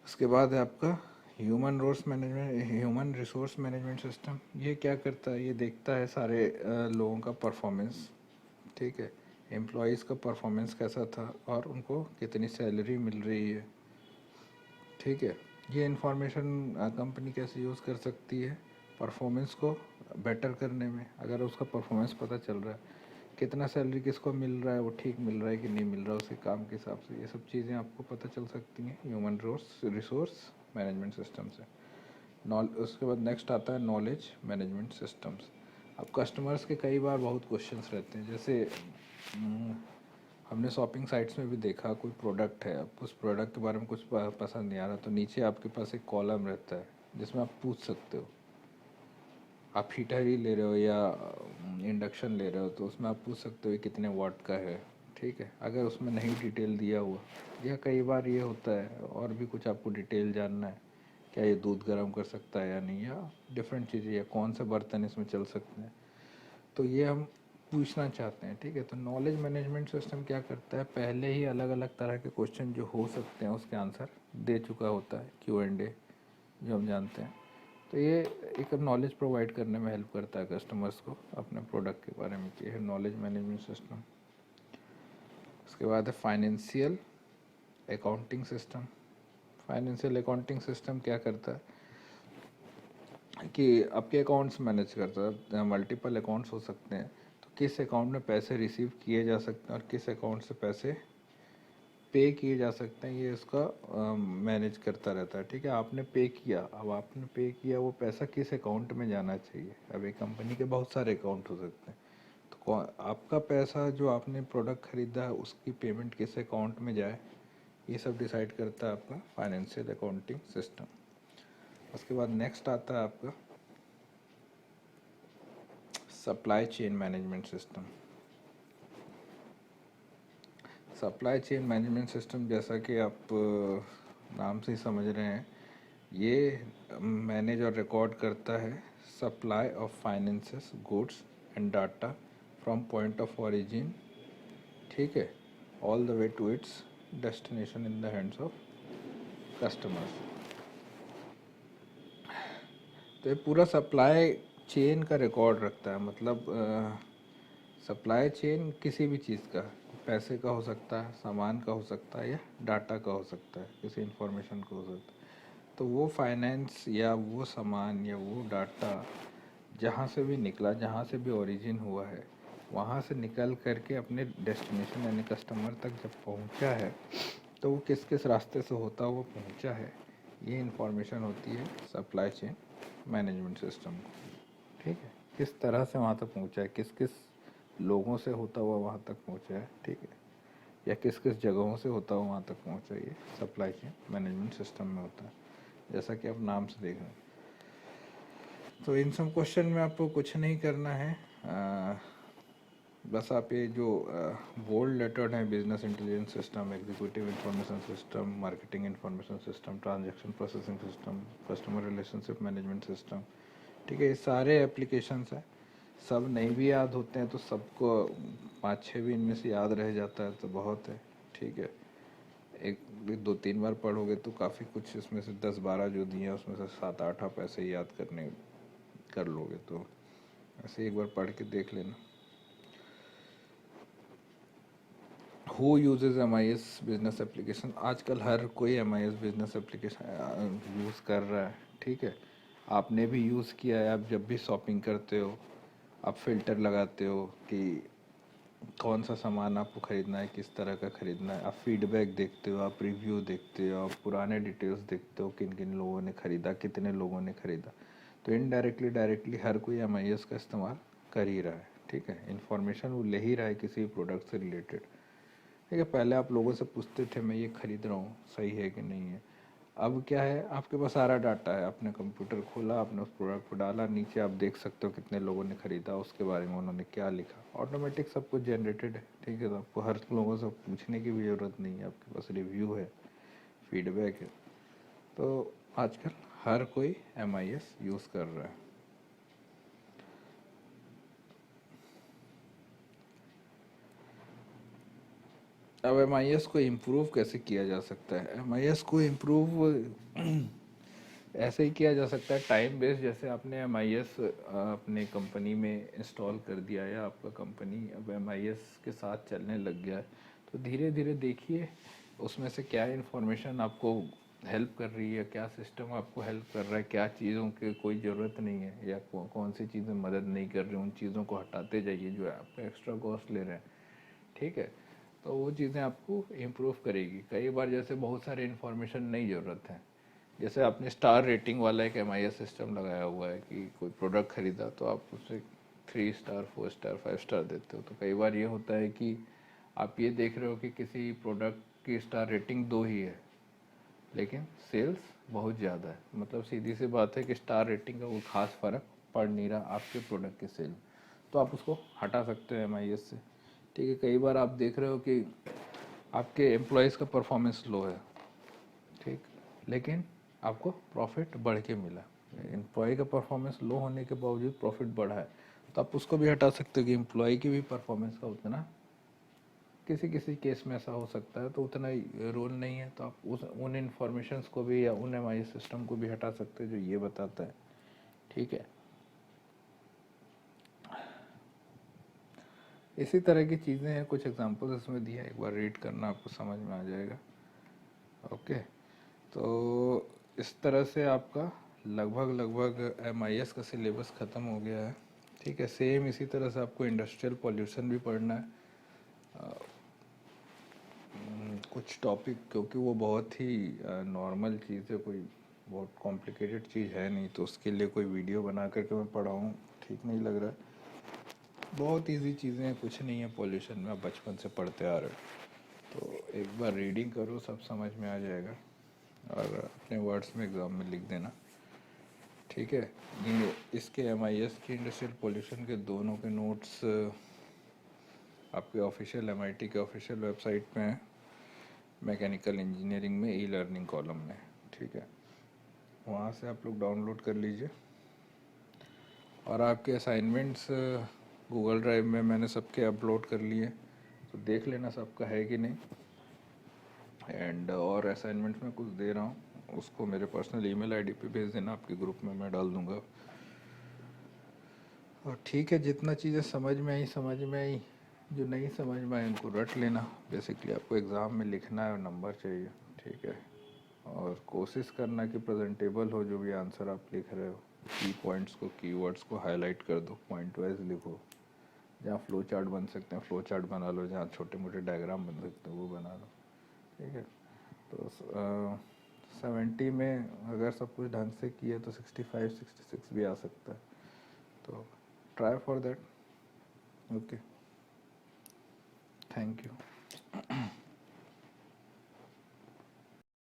उसके बाद है आपका ह्यूमन रिसोर्स मैनेजमेंट सिस्टम। ये क्या करता है, ये देखता है सारे लोगों का परफॉर्मेंस। ठीक है, एम्प्लॉयज़ का परफॉर्मेंस कैसा था और उनको कितनी सैलरी मिल रही है। ठीक है, ये इन्फॉर्मेशन कंपनी कैसे यूज़ कर सकती है परफॉर्मेंस को बेटर करने में। अगर उसका परफॉर्मेंस पता चल रहा है, कितना सैलरी किसको मिल रहा है, वो ठीक मिल रहा है कि नहीं मिल रहा, उसके काम के हिसाब से, ये सब चीज़ें आपको पता चल सकती हैं ह्यूमन रिसोर्स मैनेजमेंट सिस्टम से। उसके बाद नेक्स्ट आता है नॉलेज मैनेजमेंट सिस्टम्स। अब कस्टमर्स के कई बार बहुत क्वेश्चंस रहते हैं, जैसे हमने शॉपिंग साइट्स में भी देखा, कोई प्रोडक्ट है, अब उस प्रोडक्ट के बारे में कुछ पसंद नहीं आ रहा, तो नीचे आपके पास एक कॉलम रहता है जिसमें आप पूछ सकते हो। आप हीटर ही ले रहे हो या इंडक्शन ले रहे हो, तो उसमें आप पूछ सकते हो ये कितने वाट का है। ठीक है, अगर उसमें नहीं डिटेल दिया हुआ, या कई बार ये होता है और भी कुछ आपको डिटेल जानना है, क्या ये दूध गर्म कर सकता है या नहीं, या डिफरेंट चीज़ें, या कौन से बर्तन इसमें चल सकते हैं, तो ये हम पूछना चाहते हैं। ठीक है, तो नॉलेज मैनेजमेंट सिस्टम क्या करता है, पहले ही अलग अलग तरह के क्वेश्चन जो हो सकते हैं उसके आंसर दे चुका होता है, Q&A जो हम जानते हैं। तो ये एक नॉलेज प्रोवाइड करने में हेल्प करता है कस्टमर्स को अपने प्रोडक्ट के बारे में, कि है नॉलेज मैनेजमेंट सिस्टम। उसके बाद है financial accounting system. Financial accounting system क्या करता है कि आपके अकाउंट्स मैनेज करता है। मल्टीपल अकाउंट्स हो सकते हैं, तो किस अकाउंट में पैसे रिसीव किए जा सकते हैं और किस अकाउंट से पैसे पे किए जा सकते हैं, ये उसका मैनेज करता रहता है। ठीक है, आपने पे किया, अब आपने पे किया, वो पैसा किस अकाउंट में जाना चाहिए। अब एक कंपनी के बहुत सारे अकाउंट हो सकते हैं, तो आपका पैसा जो आपने प्रोडक्ट ख़रीदा है उसकी पेमेंट किस अकाउंट में जाए, ये सब डिसाइड करता है आपका फाइनेंशियल अकाउंटिंग सिस्टम। उसके बाद नेक्स्ट आता है आपका supply chain management system. Supply chain management system, जैसा कि आप नाम से ही समझ रहे हैं, ये मैनेज और रिकॉर्ड करता है supply of finances goods and data from point of origin. ठीक है, all the way to its destination in the hands of customers. तो ये पूरा सप्लाई चेन का रिकॉर्ड रखता है। मतलब सप्लाई चेन किसी भी चीज़ का, पैसे का हो सकता है, सामान का हो सकता है, या डाटा का हो सकता है, किसी इंफॉर्मेशन का हो सकता है। तो वो फाइनेंस या वो सामान या वो डाटा जहाँ से भी निकला, जहाँ से भी ओरिजिन हुआ है, वहाँ से निकल करके अपने डेस्टिनेशन यानी कस्टमर तक जब पहुँचा है, तो वो किस किस रास्ते से होता हुआ पहुँचा है, ये इन्फॉर्मेशन होती है सप्लाई चेन मैनेजमेंट सिस्टम को। ठीक है, किस तरह से वहाँ तक पहुँचा है, किस किस लोगों से होता हुआ वहाँ तक पहुँचा है। ठीक है, या किस किस जगहों से होता हुआ वहाँ तक पहुँचा, ये सप्लाई चेन मैनेजमेंट सिस्टम में होता है, जैसा कि आप नाम से देख रहे हैं। तो इन सब क्वेश्चन में आपको कुछ नहीं करना है, बस आप ये जो बोल्ड लेटर्ड हैं, business intelligence system, executive information system, marketing information system, transaction processing system, customer relationship management system. ठीक है, ये सारे एप्लीकेशंस हैं। सब नहीं भी याद होते हैं तो सबको 5-6 भी इनमें से याद रह जाता है तो बहुत है। ठीक है, एक 2-3 बार पढ़ोगे तो काफ़ी कुछ, इसमें से 10-12 जो दिए हैं उसमें से 7-8 आप ऐसे ही याद करने कर लोगे, तो ऐसे एक बार पढ़ के देख लेना। Who usage MIS business application? आजकल हर कोई MIS बिजनेस एप्लीकेशन यूज़ कर रहा है, ठीक है। आपने भी यूज़ किया है। आप जब भी शॉपिंग करते हो आप फ़िल्टर लगाते हो कि कौन सा सामान आपको ख़रीदना है, किस तरह का ख़रीदना है। आप फीडबैक देखते हो, आप रिव्यू देखते हो, आप पुराने डिटेल्स देखते हो, किन किन लोगों ने ख़रीदा, कितने लोगों ने ख़रीदा। तो इनडायरेक्टली डायरेक्टली हर कोई MIS का इस्तेमाल कर ही रहा है, ठीक है। इन्फॉर्मेशन वो ले ही रहा है किसी प्रोडक्ट से रिलेटेड, ठीक है। पहले आप लोगों से पूछते थे मैं ये ख़रीद रहा हूँ, सही है कि नहीं है। अब क्या है, आपके पास सारा डाटा है। आपने कंप्यूटर खोला, आपने उस प्रोडक्ट को डाला, नीचे आप देख सकते हो कितने लोगों ने ख़रीदा, उसके बारे में उन्होंने क्या लिखा। ऑटोमेटिक सब कुछ जनरेटेड है, ठीक है। तो आपको हर लोगों से पूछने की भी ज़रूरत नहीं है, आपके पास रिव्यू है, फीडबैक है। तो आजकल हर कोई MIS यूज़ कर रहा है। अब MIS को इम्प्रूव कैसे किया जा सकता है? MIS को इम्प्रूव ऐसे ही किया जा सकता है टाइम बेस्ड। जैसे आपने MIS अपने कंपनी में इंस्टॉल कर दिया या आपका कंपनी अब MIS के साथ चलने लग गया है, तो धीरे धीरे देखिए उसमें से क्या इन्फॉर्मेशन आपको हेल्प कर रही है, क्या सिस्टम आपको हेल्प कर रहा है, क्या चीज़ों की कोई ज़रूरत नहीं है या कौन सी चीज़ें मदद नहीं कर रही, उन चीज़ों को हटाते जाइए जो आपको एक्स्ट्रा कॉस्ट ले रहे हैं, ठीक है। तो वो चीज़ें आपको इम्प्रूव करेगी। कई बार जैसे बहुत सारे इन्फॉर्मेशन नहीं ज़रूरत है, जैसे आपने स्टार रेटिंग वाला एक MIS सिस्टम लगाया हुआ है कि कोई प्रोडक्ट खरीदा तो आप उसे 3 स्टार 4 स्टार 5 स्टार देते हो। तो कई बार ये होता है कि आप ये देख रहे हो कि किसी प्रोडक्ट की स्टार रेटिंग 2 ही है लेकिन सेल्स बहुत ज़्यादा है। मतलब सीधी सी बात है कि स्टार रेटिंग का कोई खास फ़र्क पड़ नहीं रहा आपके प्रोडक्ट के सेल, तो आप उसको हटा सकते हो MIS से, ठीक है। कई बार आप देख रहे हो कि आपके एम्प्लॉयज़ का परफॉर्मेंस लो है, ठीक, लेकिन आपको प्रॉफिट बढ़ के मिला। एम्प्लॉय का परफॉर्मेंस लो होने के बावजूद प्रॉफिट बढ़ा है, तो आप उसको भी हटा सकते हो कि एम्प्लॉय की भी परफॉर्मेंस का उतना, किसी किसी केस में ऐसा हो सकता है तो उतना रोल नहीं है, तो आप उस उन इन्फॉर्मेशंस को भी या उन MIS सिस्टम को भी हटा सकते हो जो ये बताता है, ठीक है। इसी तरह की चीज़ें हैं, कुछ एग्जांपल्स इसमें दिया है, एक बार रीड करना आपको समझ में आ जाएगा। ओके, तो इस तरह से आपका लगभग लगभग MIS का सिलेबस ख़त्म हो गया है, ठीक है। सेम इसी तरह से आपको इंडस्ट्रियल पॉल्यूशन भी पढ़ना है, कुछ टॉपिक, क्योंकि वो बहुत ही नॉर्मल चीज़ है, कोई बहुत कॉम्प्लिकेटेड चीज़ है नहीं, तो उसके लिए कोई वीडियो बना करके मैं पढ़ाऊँ ठीक नहीं लग रहा है। बहुत इजी चीज़ें हैं, कुछ नहीं है पॉल्यूशन में, आप बचपन से पढ़ते आ रहे हो। तो एक बार रीडिंग करो, सब समझ में आ जाएगा और अपने वर्ड्स में एग्ज़ाम में लिख देना, ठीक है। ये इसके MIS की इंडस्ट्रियल पोल्यूशन के दोनों के नोट्स आपके ऑफिशियल MIT के ऑफिशियल वेबसाइट पे हैं, मैकेनिकल इंजीनियरिंग में E-लर्निंग कॉलम में, ठीक है। वहाँ से आप लोग डाउनलोड कर लीजिए। और आपके असाइनमेंट्स गूगल ड्राइव में मैंने सबके अपलोड कर लिए, तो देख लेना सबका है कि नहीं। एंड और असाइनमेंट्स में कुछ दे रहा हूँ, उसको मेरे पर्सनल ईमेल आईडी पे भेज देना, आपके ग्रुप में मैं डाल दूँगा। और ठीक है, जितना चीज़ें समझ में आई समझ में आई, जो नहीं समझ में आए उनको रट लेना। बेसिकली आपको एग्ज़ाम में लिखना है और नंबर चाहिए, ठीक है। और कोशिश करना कि प्रेजेंटेबल हो जो भी आंसर आप लिख रहे हो। की पॉइंट्स को, कीवर्ड्स को हाईलाइट कर दो, पॉइंट वाइज लिखो। जहाँ फ्लो चार्ट बन सकते हैं फ्लो चार्ट बना लो, जहाँ छोटे मोटे डायग्राम बन सकते हैं वो बना लो, ठीक है। तो 70 में अगर सब कुछ ढंग से किए तो 65 66 भी आ सकता है, तो try for that. Okay, thank you.